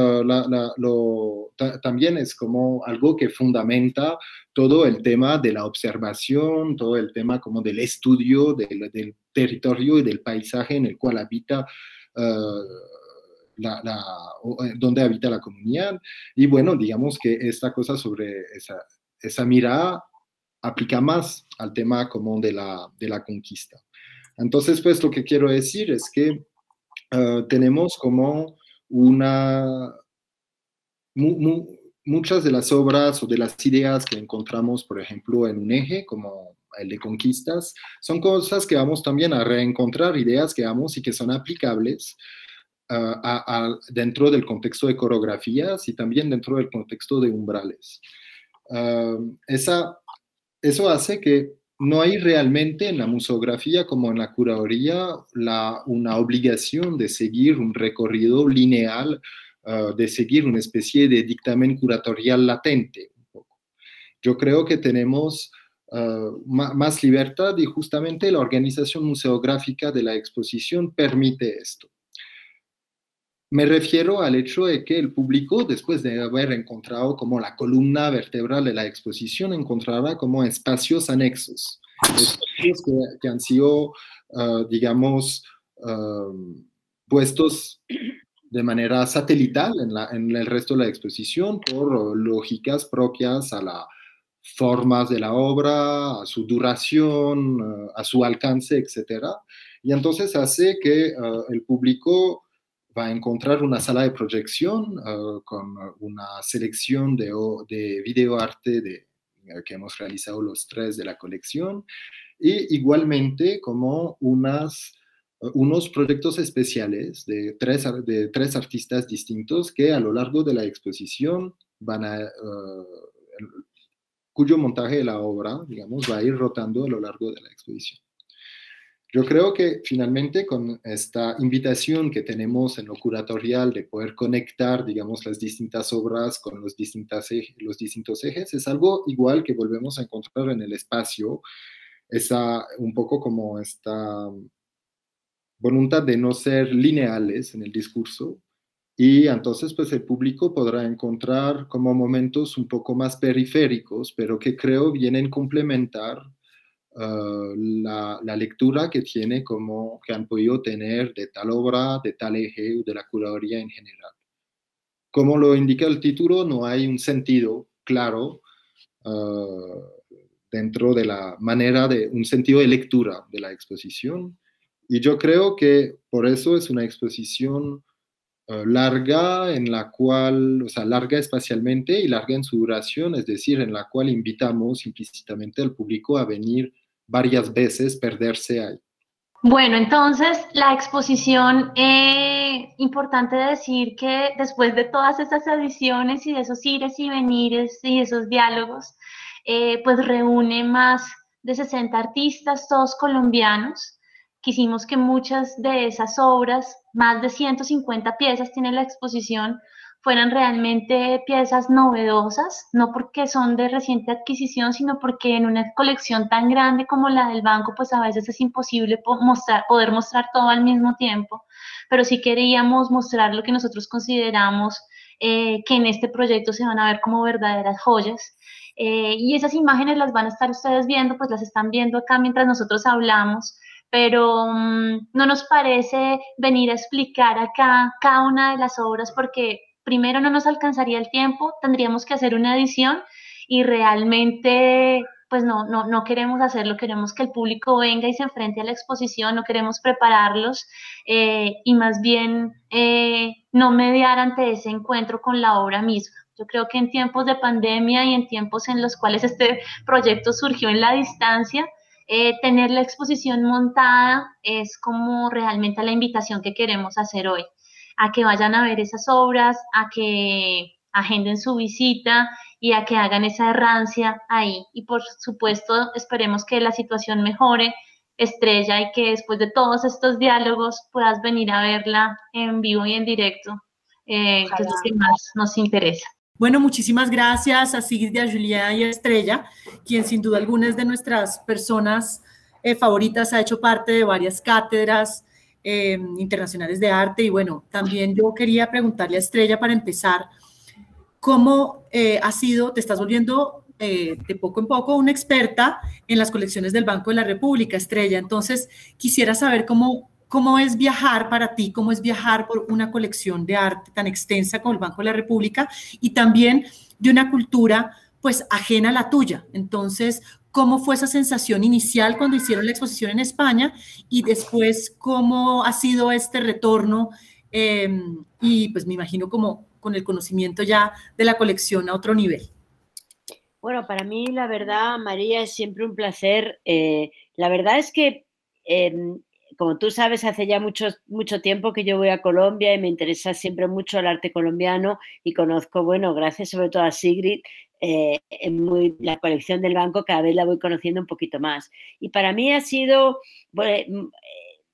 también es como algo que fundamenta todo el tema de la observación, todo el tema como del estudio del territorio y del paisaje en el cual habita donde habita la comunidad. Y bueno, digamos que esta cosa sobre esa mirada aplica más al tema común de la conquista. Entonces, pues lo que quiero decir es que tenemos como muchas de las obras o de las ideas que encontramos, por ejemplo, en un eje como el de conquistas, son cosas que vamos también a reencontrar, ideas que vamos y que son aplicables dentro del contexto de coreografías y también dentro del contexto de umbrales. Eso hace que no hay realmente en la museografía como en la curaduría una obligación de seguir un recorrido lineal, de seguir una especie de dictamen curatorial latente. Yo creo que tenemos más libertad y justamente la organización museográfica de la exposición permite esto. Me refiero al hecho de que el público, después de haber encontrado como la columna vertebral de la exposición, encontrará como espacios anexos, espacios que han sido, digamos, puestos de manera satelital en el resto de la exposición por lógicas propias a las formas de la obra, a su duración, a su alcance, etc. Y entonces hace que el público va a encontrar una sala de proyección con una selección de videoarte que hemos realizado los 3 de la colección y igualmente como unos proyectos especiales de tres artistas distintos que a lo largo de la exposición cuyo montaje de la obra, digamos, va a ir rotando a lo largo de la exposición. Yo creo que finalmente con esta invitación que tenemos en lo curatorial de poder conectar, digamos, las distintas obras con los distintos ejes, es algo igual que volvemos a encontrar en el espacio, un poco como esta voluntad de no ser lineales en el discurso, y entonces pues el público podrá encontrar como momentos un poco más periféricos, pero que creo vienen a complementar la lectura que han podido tener de tal obra, de tal eje o de la curaduría en general. Como lo indica el título, no hay un sentido claro dentro de la manera un sentido de lectura de la exposición. Y yo creo que por eso es una exposición larga, en la cual, o sea, larga espacialmente y larga en su duración, es decir, en la cual invitamos implícitamente al público a venir varias veces, perderse ahí. Bueno, entonces la exposición, importante decir que después de todas esas ediciones y de esos ires y venires y esos diálogos, pues reúne más de 60 artistas, todos colombianos. Quisimos que muchas de esas obras, más de 150 piezas tiene la exposición, fueran realmente piezas novedosas, no porque son de reciente adquisición, sino porque en una colección tan grande como la del banco, pues a veces es imposible poder mostrar todo al mismo tiempo, pero sí queríamos mostrar lo que nosotros consideramos que en este proyecto se van a ver como verdaderas joyas. Y esas imágenes las van a estar ustedes viendo, pues las están viendo acá mientras nosotros hablamos, pero no nos parece venir a explicar acá cada una de las obras porque primero no nos alcanzaría el tiempo, tendríamos que hacer una edición y realmente pues no queremos hacerlo, queremos que el público venga y se enfrente a la exposición, no queremos prepararlos y más bien no mediar ante ese encuentro con la obra misma. Yo creo que en tiempos de pandemia y en tiempos en los cuales este proyecto surgió en la distancia, tener la exposición montada es como realmente la invitación que queremos hacer hoy, a que vayan a ver esas obras, a que agenden su visita y a que hagan esa errancia ahí. Y por supuesto, esperemos que la situación mejore, Estrella, y que después de todos estos diálogos puedas venir a verla en vivo y en directo, que es lo que más nos interesa. Bueno, muchísimas gracias a Sigrid, a Julián y a Estrella, quien sin duda alguna es de nuestras personas favoritas, ha hecho parte de varias cátedras internacionales de arte. Y bueno, también yo quería preguntarle a Estrella para empezar, ¿cómo ha sido, te estás volviendo de poco en poco una experta en las colecciones del Banco de la República, Estrella? Entonces, quisiera saber cómo es viajar para ti, cómo es viajar por una colección de arte tan extensa como el Banco de la República y también de una cultura pues ajena a la tuya. Entonces, ¿cómo fue esa sensación inicial cuando hicieron la exposición en España y después cómo ha sido este retorno? Y pues me imagino como con el conocimiento ya de la colección a otro nivel. Bueno, para mí la verdad, María, es siempre un placer. La verdad es que como tú sabes, hace ya mucho tiempo que yo voy a Colombia y me interesa siempre mucho el arte colombiano y conozco, bueno, gracias sobre todo a Sigrid, la colección del banco cada vez la voy conociendo un poquito más. Y para mí ha sido,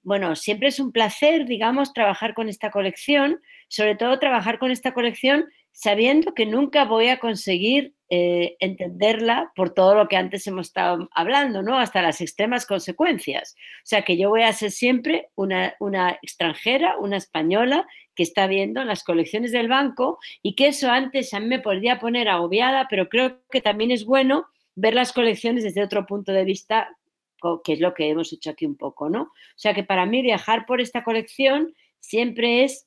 bueno, siempre es un placer, digamos, trabajar con esta colección, sobre todo trabajar con esta colección sabiendo que nunca voy a conseguir entenderla por todo lo que antes hemos estado hablando, ¿no? Hasta las extremas consecuencias. O sea, que yo voy a ser siempre una extranjera, una española que está viendo las colecciones del banco y que eso antes a mí me podría poner agobiada, pero creo que también es bueno ver las colecciones desde otro punto de vista, que es lo que hemos hecho aquí un poco, ¿no? O sea, que para mí viajar por esta colección siempre es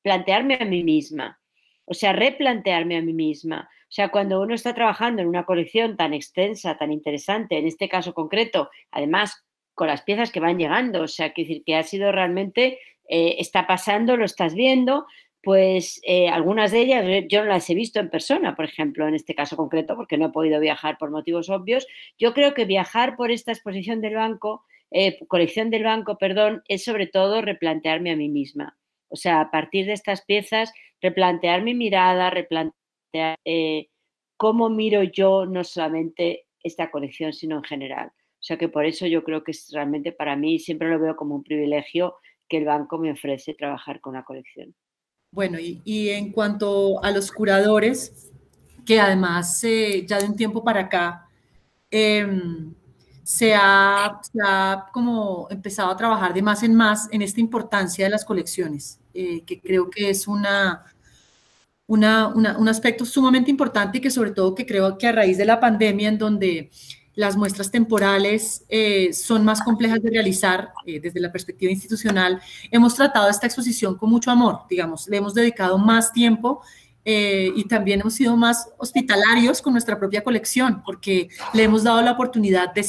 plantearme a mí misma. O sea, replantearme a mí misma. O sea, cuando uno está trabajando en una colección tan extensa, tan interesante, en este caso concreto, además con las piezas que van llegando, o sea, quiero decir que ha sido realmente, está pasando, lo estás viendo, pues algunas de ellas yo no las he visto en persona, por ejemplo, en este caso concreto, porque no he podido viajar por motivos obvios. Yo creo que viajar por esta exposición del banco, colección del banco, perdón, es sobre todo replantearme a mí misma. O sea, a partir de estas piezas, replantear mi mirada, replantear cómo miro yo no solamente esta colección, sino en general. O sea que por eso yo creo que es realmente para mí, siempre lo veo como un privilegio que el banco me ofrece trabajar con la colección. Bueno, y en cuanto a los curadores, que además ya de un tiempo para acá se ha como empezado a trabajar de más en más en esta importancia de las colecciones, que creo que es un aspecto sumamente importante y que sobre todo que creo que a raíz de la pandemia en donde las muestras temporales son más complejas de realizar desde la perspectiva institucional, hemos tratado esta exposición con mucho amor, digamos, le hemos dedicado más tiempo y también hemos sido más hospitalarios con nuestra propia colección, porque le hemos dado la oportunidad de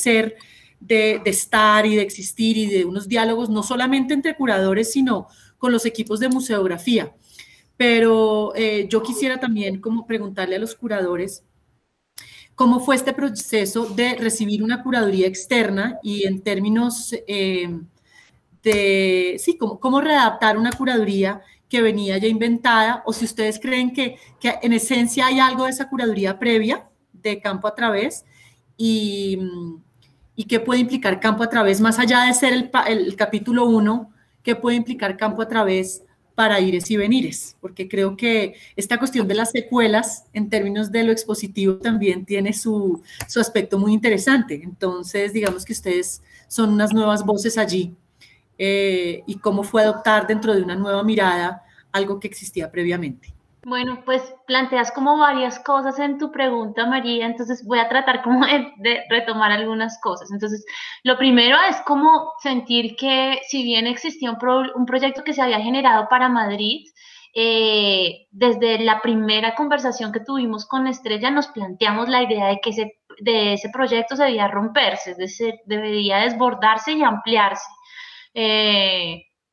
estar y de existir y de unos diálogos no solamente entre curadores, sino con los equipos de museografía. Pero yo quisiera también como preguntarle a los curadores cómo fue este proceso de recibir una curaduría externa y en términos sí, cómo readaptar una curaduría que venía ya inventada, o si ustedes creen que en esencia hay algo de esa curaduría previa de Campo a Través y qué puede implicar Campo a Través, más allá de ser el capítulo 1, qué puede implicar Campo a Través para ires y venires, porque creo que esta cuestión de las secuelas en términos de lo expositivo también tiene su aspecto muy interesante. Entonces, digamos que ustedes son unas nuevas voces allí y cómo fue adoptar dentro de una nueva mirada algo que existía previamente. Bueno, pues planteas como varias cosas en tu pregunta, María, entonces voy a tratar como de retomar algunas cosas. Entonces, lo primero es como sentir que si bien existía un proyecto que se había generado para Madrid, desde la primera conversación que tuvimos con Estrella nos planteamos la idea de que ese de ese proyecto se debía romperse, es decir, debería desbordarse y ampliarse.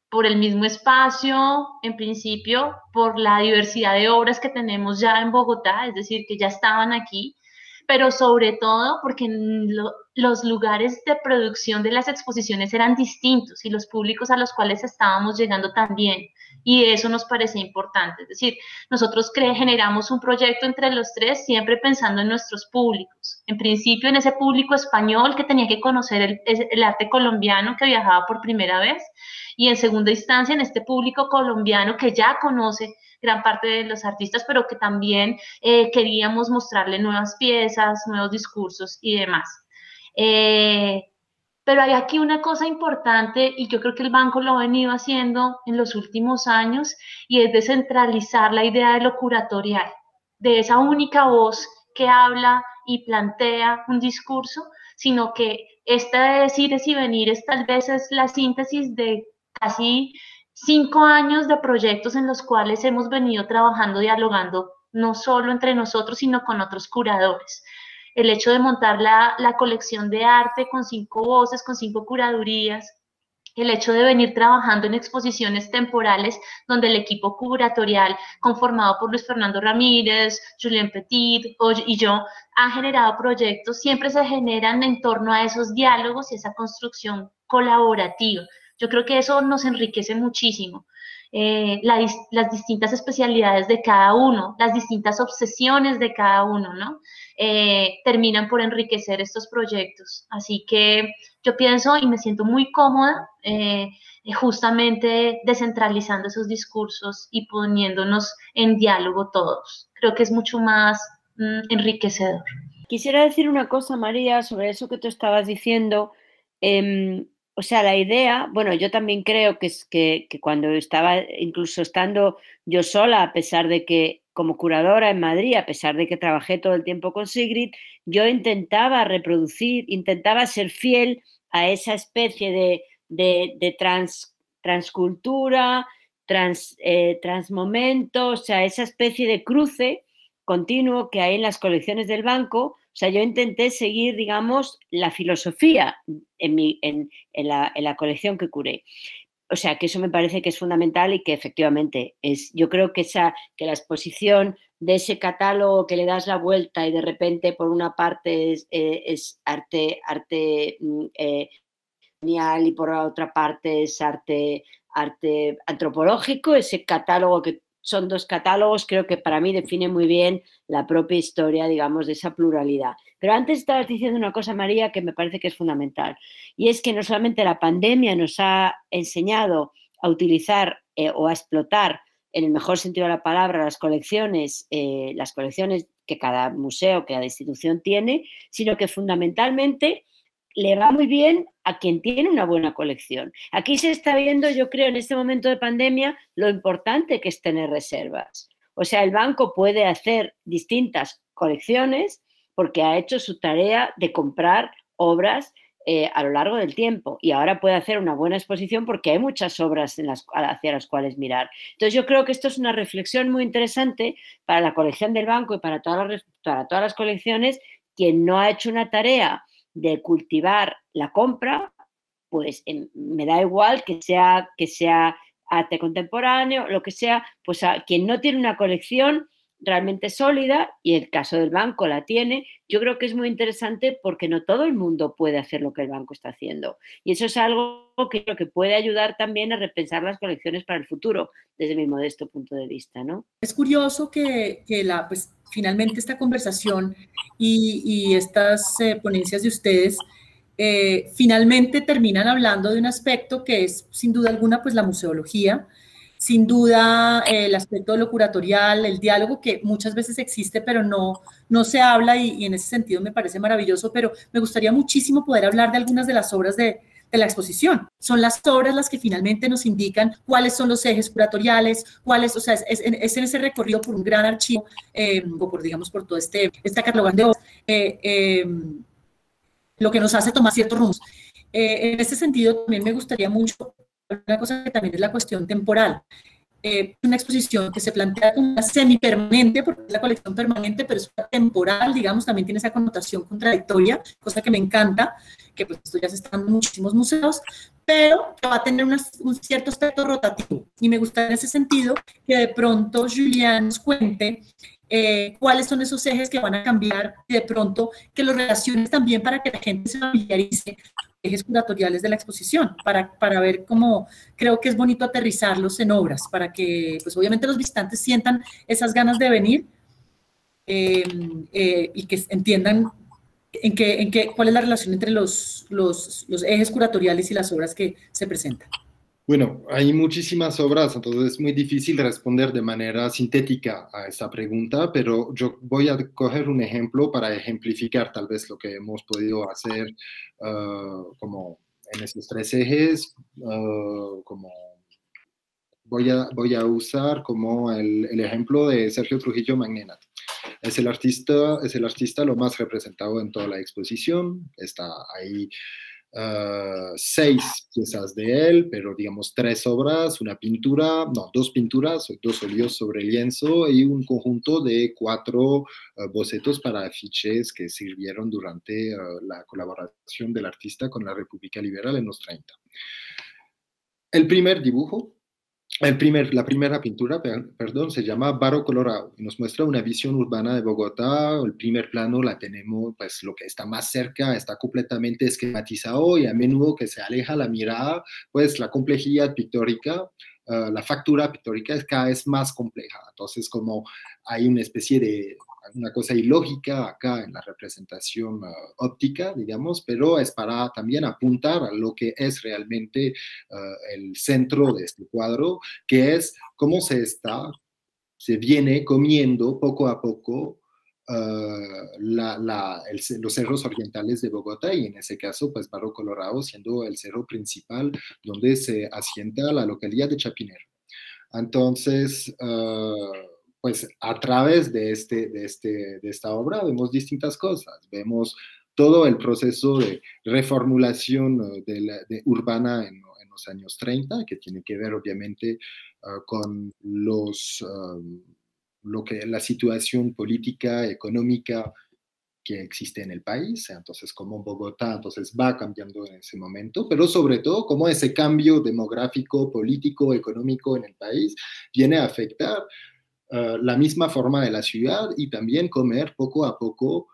Por el mismo espacio, en principio, por la diversidad de obras que tenemos ya en Bogotá, es decir, que ya estaban aquí, pero sobre todo porque los lugares de producción de las exposiciones eran distintos y los públicos a los cuales estábamos llegando también, y eso nos parece importante. Es decir, nosotros generamos un proyecto entre los tres siempre pensando en nuestros públicos. En principio, en ese público español que tenía que conocer el arte colombiano que viajaba por primera vez, y en segunda instancia en este público colombiano que ya conoce gran parte de los artistas, pero que también queríamos mostrarle nuevas piezas, nuevos discursos y demás. Pero hay aquí una cosa importante, y yo creo que el banco lo ha venido haciendo en los últimos años, y es descentralizar la idea de lo curatorial, de esa única voz que habla y plantea un discurso, sino que esta de ires y venires tal vez es la síntesis de casi 5 años de proyectos en los cuales hemos venido trabajando, dialogando, no solo entre nosotros, sino con otros curadores. El hecho de montar la colección de arte con 5 voces, con 5 curadurías, el hecho de venir trabajando en exposiciones temporales donde el equipo curatorial conformado por Luis Fernando Ramírez, Julien Petit y yo ha generado proyectos, siempre se generan en torno a esos diálogos y esa construcción colaborativa. Yo creo que eso nos enriquece muchísimo. Las distintas especialidades de cada uno, las distintas obsesiones de cada uno, ¿no? Terminan por enriquecer estos proyectos. Así que yo pienso y me siento muy cómoda justamente descentralizando esos discursos y poniéndonos en diálogo todos. Creo que es mucho más enriquecedor. Quisiera decir una cosa, María, sobre eso que tú estabas diciendo. O sea, la idea, bueno, yo también creo que cuando estaba, incluso estando yo sola, a pesar de que como curadora en Madrid, a pesar de que trabajé todo el tiempo con Sigrid, yo intentaba reproducir, intentaba ser fiel a esa especie de transcultura, transmomento, o sea, esa especie de cruce continuo que hay en las colecciones del banco. O sea, yo intenté seguir, digamos, la filosofía en la colección que curé. O sea, que eso me parece que es fundamental y que efectivamente es. Yo creo que la exposición de ese catálogo que le das la vuelta y de repente por una parte es arte genial y por la otra parte es arte antropológico, ese catálogo que son 2 catálogos, creo que para mí define muy bien la propia historia, digamos, de esa pluralidad. Pero antes estabas diciendo una cosa, María, que me parece que es fundamental, y es que no solamente la pandemia nos ha enseñado a utilizar o a explotar, en el mejor sentido de la palabra, las colecciones que cada museo, que cada institución tiene, sino que fundamentalmente le va muy bien a quien tiene una buena colección. Aquí se está viendo, yo creo, en este momento de pandemia, lo importante que es tener reservas. O sea, el banco puede hacer distintas colecciones porque ha hecho su tarea de comprar obras a lo largo del tiempo, y ahora puede hacer una buena exposición porque hay muchas obras hacia las cuales mirar. Entonces yo creo que esto es una reflexión muy interesante para la colección del banco y para todas las colecciones. Quien no ha hecho una tarea de cultivar la compra, pues me da igual que sea arte contemporáneo, lo que sea, pues a quien no tiene una colección realmente sólida, y el caso del banco la tiene, yo creo que es muy interesante porque no todo el mundo puede hacer lo que el banco está haciendo, y eso es algo que creo que puede ayudar también a repensar las colecciones para el futuro, desde mi modesto punto de vista, ¿no? Es curioso que pues, finalmente esta conversación y estas ponencias de ustedes finalmente terminan hablando de un aspecto que es, sin duda alguna, pues la museología, sin duda el aspecto de lo curatorial, el diálogo que muchas veces existe, pero no se habla, y en ese sentido me parece maravilloso, pero me gustaría muchísimo poder hablar de algunas de las obras de la exposición. Son las obras las que finalmente nos indican cuáles son los ejes curatoriales, o sea, es en ese recorrido por un gran archivo, o por, digamos, por todo esta catalogación de obras, lo que nos hace tomar ciertos rumos. En ese sentido, también me gustaría mucho una cosa que también es la cuestión temporal. una exposición que se plantea como una semipermanente, porque es la colección permanente, pero es una temporal, digamos, también tiene esa connotación contradictoria, cosa que me encanta, que pues esto ya se está dando en muchísimos museos, pero que va a tener un cierto aspecto rotativo. Y me gustaría en ese sentido que de pronto Julián nos cuente cuáles son esos ejes que van a cambiar y de pronto que los relaciones también para que la gente se familiarice ejes curatoriales de la exposición, para ver cómo creo que es bonito aterrizarlos en obras, para que pues obviamente los visitantes sientan esas ganas de venir y que entiendan cuál es la relación entre los ejes curatoriales y las obras que se presentan. Bueno, hay muchísimas obras, entonces es muy difícil responder de manera sintética a esta pregunta, pero yo voy a coger un ejemplo para ejemplificar tal vez lo que hemos podido hacer como en esos tres ejes, como voy a usar como el ejemplo de Sergio Trujillo Magnenat. Es el artista lo más representado en toda la exposición, está ahí 6 piezas de él, pero digamos 3 obras, dos pinturas, 2 óleos sobre lienzo y un conjunto de 4 bocetos para afiches que sirvieron durante la colaboración del artista con la República Liberal en los 30. El primer dibujo, la primera pintura, perdón, se llama Barro Colorado y nos muestra una visión urbana de Bogotá. El primer plano la tenemos, pues lo que está más cerca está completamente esquematizado y a menudo que se aleja la mirada, pues la complejidad pictórica, la factura pictórica es cada vez más compleja. Entonces, como hay una especie de una cosa ilógica acá en la representación óptica, digamos, pero es para también apuntar a lo que es realmente el centro de este cuadro, que es cómo se viene comiendo poco a poco los cerros orientales de Bogotá, y en ese caso, pues Barro Colorado siendo el cerro principal donde se asienta la localidad de Chapinero. Entonces, pues a través de esta obra vemos distintas cosas. Vemos todo el proceso de reformulación urbana en los años 30, que tiene que ver obviamente con la situación política, económica que existe en el país, entonces cómo Bogotá entonces va cambiando en ese momento, pero sobre todo cómo ese cambio demográfico, político, económico en el país viene a afectar la misma forma de la ciudad y también comer poco a poco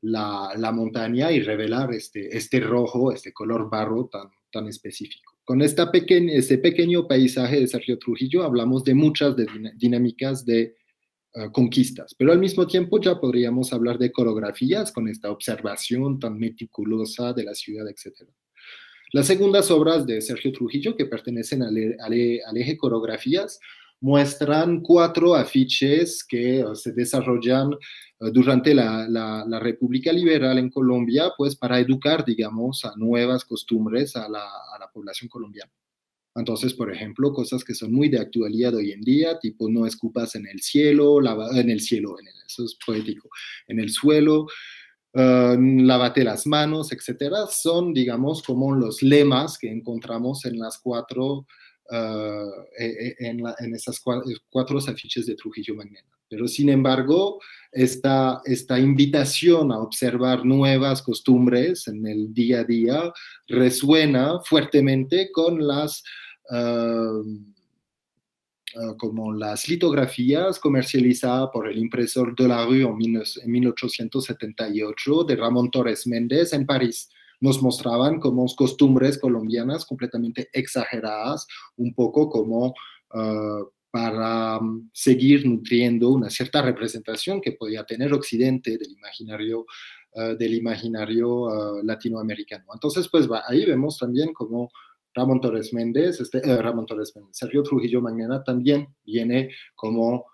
la montaña y revelar este rojo, este color barro tan específico. Con este pequeño paisaje de Sergio Trujillo hablamos de muchas dinámicas de conquistas, pero al mismo tiempo ya podríamos hablar de coreografías con esta observación tan meticulosa de la ciudad, etc. Las segundas obras de Sergio Trujillo, que pertenecen al eje coreografías, muestran 4 afiches que se desarrollan durante la República Liberal en Colombia, pues para educar, digamos, a nuevas costumbres a la población colombiana. Entonces, por ejemplo, cosas que son muy de actualidad hoy en día, tipo no escupas en el cielo, eso es poético, en el suelo, lávate las manos, etcétera, son, digamos, como los lemas que encontramos en las 4 en esas 4 afiches de Trujillo Magnenat. Pero sin embargo, esta invitación a observar nuevas costumbres en el día a día resuena fuertemente con como las litografías comercializadas por el impresor Delarue en 1878 de Ramón Torres Méndez en París. Nos mostraban como costumbres colombianas completamente exageradas, un poco como para seguir nutriendo una cierta representación que podía tener Occidente del imaginario latinoamericano. Entonces, pues ahí vemos también como Sergio Trujillo Magnenat también viene como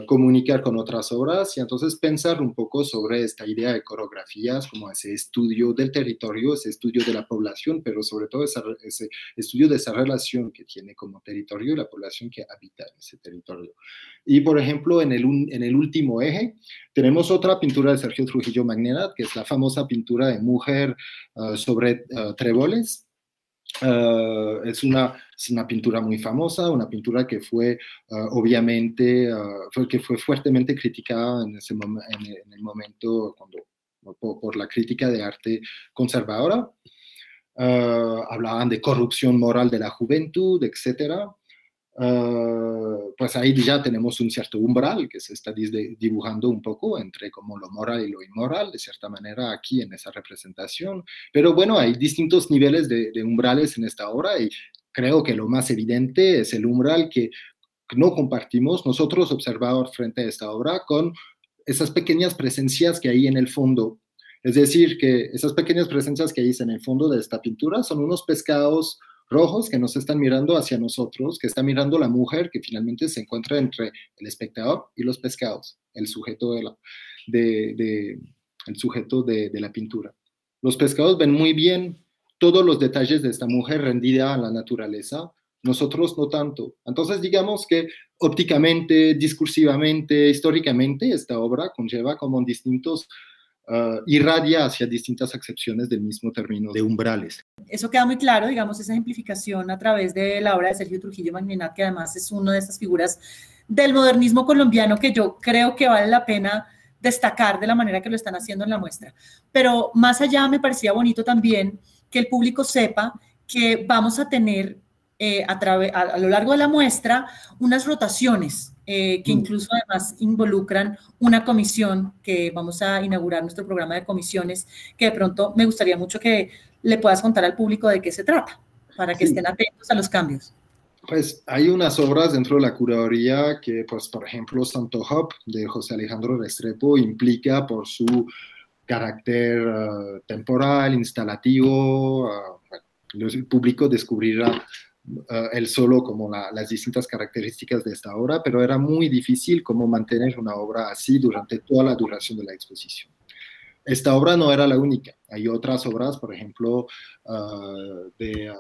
comunicar con otras obras y entonces pensar un poco sobre esta idea de coreografías como ese estudio del territorio, ese estudio de la población, pero sobre todo ese estudio de esa relación que tiene como territorio y la población que habita en ese territorio. Y por ejemplo, en el último eje tenemos otra pintura de Sergio Trujillo Magnenat, que es la famosa pintura de mujer sobre tréboles. Es una pintura muy famosa, una pintura que fue obviamente, que fue fuertemente criticada en el momento por la crítica de arte conservadora. Hablaban de corrupción moral de la juventud, etc. Pues ahí ya tenemos un cierto umbral que se está dibujando un poco entre como lo moral y lo inmoral, de cierta manera, aquí en esa representación. Pero bueno, hay distintos niveles de umbrales en esta obra y creo que lo más evidente es el umbral que no compartimos nosotros, observadores, frente a esta obra, con esas pequeñas presencias que hay en el fondo. Es decir, que esas pequeñas presencias que hay en el fondo de esta pintura son unos pescados rojos que nos están mirando hacia nosotros, que está mirando la mujer que finalmente se encuentra entre el espectador y los pescados, el sujeto de la pintura. Los pescados ven muy bien todos los detalles de esta mujer rendida a la naturaleza, nosotros no tanto. Entonces, digamos que ópticamente, discursivamente, históricamente, esta obra conlleva como distintos irradia hacia distintas acepciones del mismo término de umbrales. Eso queda muy claro, digamos, esa ejemplificación a través de la obra de Sergio Trujillo Magninat, que además es una de estas figuras del modernismo colombiano que yo creo que vale la pena destacar de la manera que lo están haciendo en la muestra. Pero más allá me parecía bonito también que el público sepa que vamos a tener a lo largo de la muestra unas rotaciones que incluso además involucran una comisión, que vamos a inaugurar nuestro programa de comisiones, que de pronto me gustaría mucho que le puedas contar al público de qué se trata, para que estén atentos a los cambios. Pues hay unas obras dentro de la curaduría que, pues, por ejemplo, Santo Job, de José Alejandro Restrepo, implica por su carácter temporal, instalativo. Bueno, el público descubrirá él solo como las distintas características de esta obra, pero era muy difícil como mantener una obra así durante toda la duración de la exposición. Esta obra no era la única. Hay otras obras, por ejemplo, de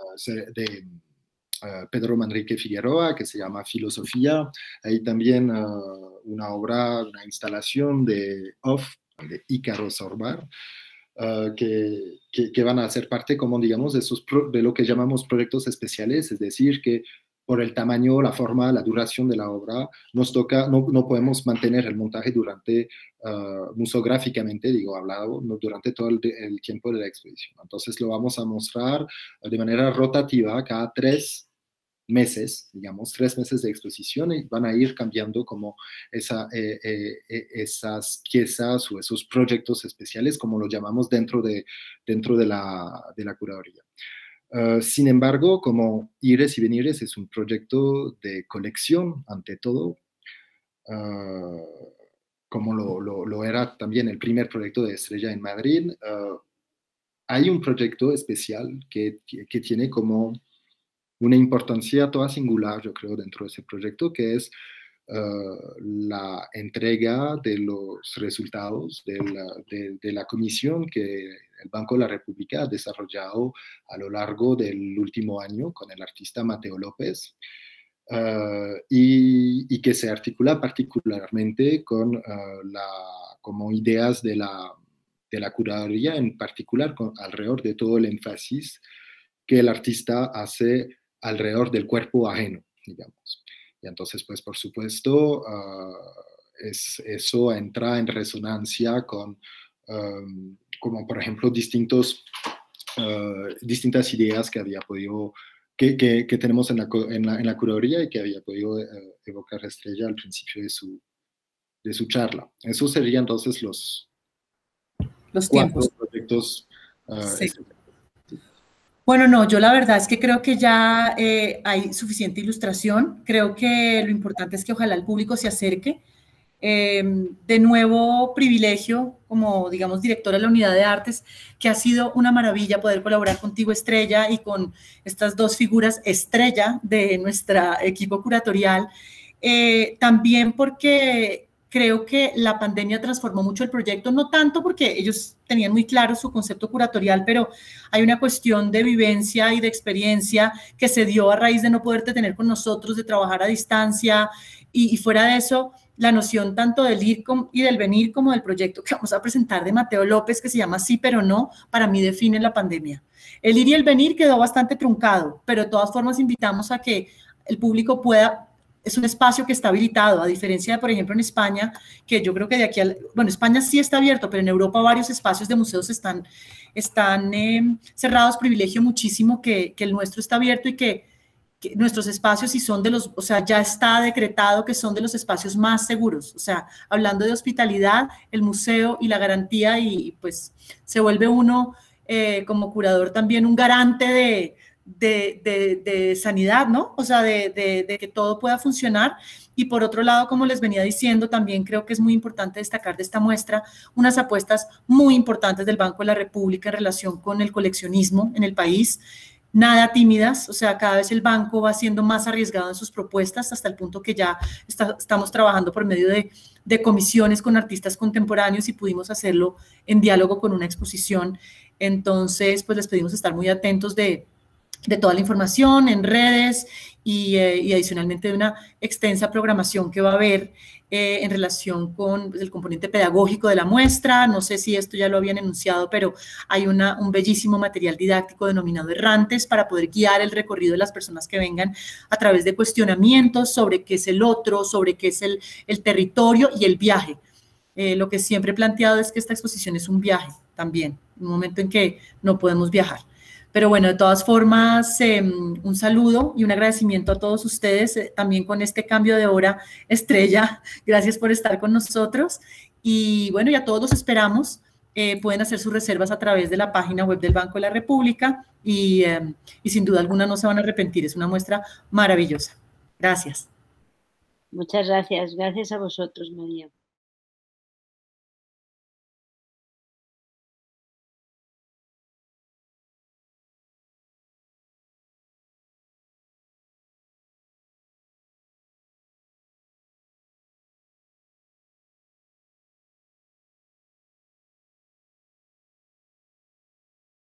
Pedro Manrique Figueroa, que se llama Filosofía. Hay también una obra, una instalación de Ícaro Sorbar, que van a ser parte, como digamos, de lo que llamamos proyectos especiales, es decir, que por el tamaño, la forma, la duración de la obra, nos toca, no podemos mantener el montaje durante, museográficamente, digo, hablado, durante todo el tiempo de la exposición. Entonces lo vamos a mostrar de manera rotativa cada 3 meses, digamos, 3 meses de exposición, y van a ir cambiando como esas piezas o esos proyectos especiales, como lo llamamos dentro de la curaduría. Sin embargo, como Ires y Venires es un proyecto de colección, ante todo, como lo era también el primer proyecto de Estrella en Madrid, hay un proyecto especial que tiene como una importancia toda singular, yo creo, dentro de ese proyecto, que es la entrega de los resultados de la comisión que el Banco de la República ha desarrollado a lo largo del último año con el artista Mateo López, y que se articula particularmente con como ideas de la curaduría, en particular alrededor de todo el énfasis que el artista hace alrededor del cuerpo ajeno, digamos. Y entonces, pues, por supuesto, eso entra en resonancia con, como por ejemplo, distintas ideas que había podido, que tenemos en la curaduría y que había podido evocar Estrella al principio de su charla. Eso serían entonces los tiempos. Proyectos. Sí. Bueno, no, yo la verdad es que creo que ya hay suficiente ilustración. Creo que lo importante es que ojalá el público se acerque. De nuevo, privilegio como, digamos, directora de la Unidad de Artes, que ha sido una maravilla poder colaborar contigo, Estrella, y con estas 2 figuras estrella de nuestro equipo curatorial. También porque creo que la pandemia transformó mucho el proyecto, no tanto porque ellos tenían muy claro su concepto curatorial, pero hay una cuestión de vivencia y de experiencia que se dio a raíz de no poderte tener con nosotros, de trabajar a distancia, y fuera de eso, la noción tanto del ir y del venir como del proyecto que vamos a presentar de Mateo López, que se llama Sí pero no, para mí define la pandemia. El ir y el venir quedó bastante truncado, pero de todas formas invitamos a que el público pueda, es un espacio que está habilitado, a diferencia de, por ejemplo, en España, que yo creo que de aquí bueno, España sí está abierto, pero en Europa varios espacios de museos están cerrados. Privilegio muchísimo que el nuestro está abierto y que nuestros espacios, si son de los, o sea, ya está decretado que son de los espacios más seguros. O sea, hablando de hospitalidad, el museo y la garantía, y pues se vuelve uno como curador también un garante de sanidad, ¿no? O sea, de que todo pueda funcionar. Y por otro lado, como les venía diciendo, también creo que es muy importante destacar de esta muestra unas apuestas muy importantes del Banco de la República en relación con el coleccionismo en el país. Nada tímidas, o sea, cada vez el banco va siendo más arriesgado en sus propuestas, hasta el punto que ya estamos trabajando por medio de comisiones con artistas contemporáneos y pudimos hacerlo en diálogo con una exposición. Entonces, pues les pedimos estar muy atentos de toda la información en redes y adicionalmente de una extensa programación que va a haber en relación con el componente pedagógico de la muestra. No sé si esto ya lo habían enunciado, pero hay un bellísimo material didáctico denominado Errantes para poder guiar el recorrido de las personas que vengan a través de cuestionamientos sobre qué es el otro, sobre qué es el territorio y el viaje. Lo que siempre he planteado es que esta exposición es un viaje también, un momento en que no podemos viajar. Pero bueno, de todas formas, un saludo y un agradecimiento a todos ustedes, también con este cambio de hora estrella. Gracias por estar con nosotros. Y bueno, ya todos los esperamos. Pueden hacer sus reservas a través de la página web del Banco de la República y sin duda alguna no se van a arrepentir. Es una muestra maravillosa. Gracias. Muchas gracias. Gracias a vosotros, María.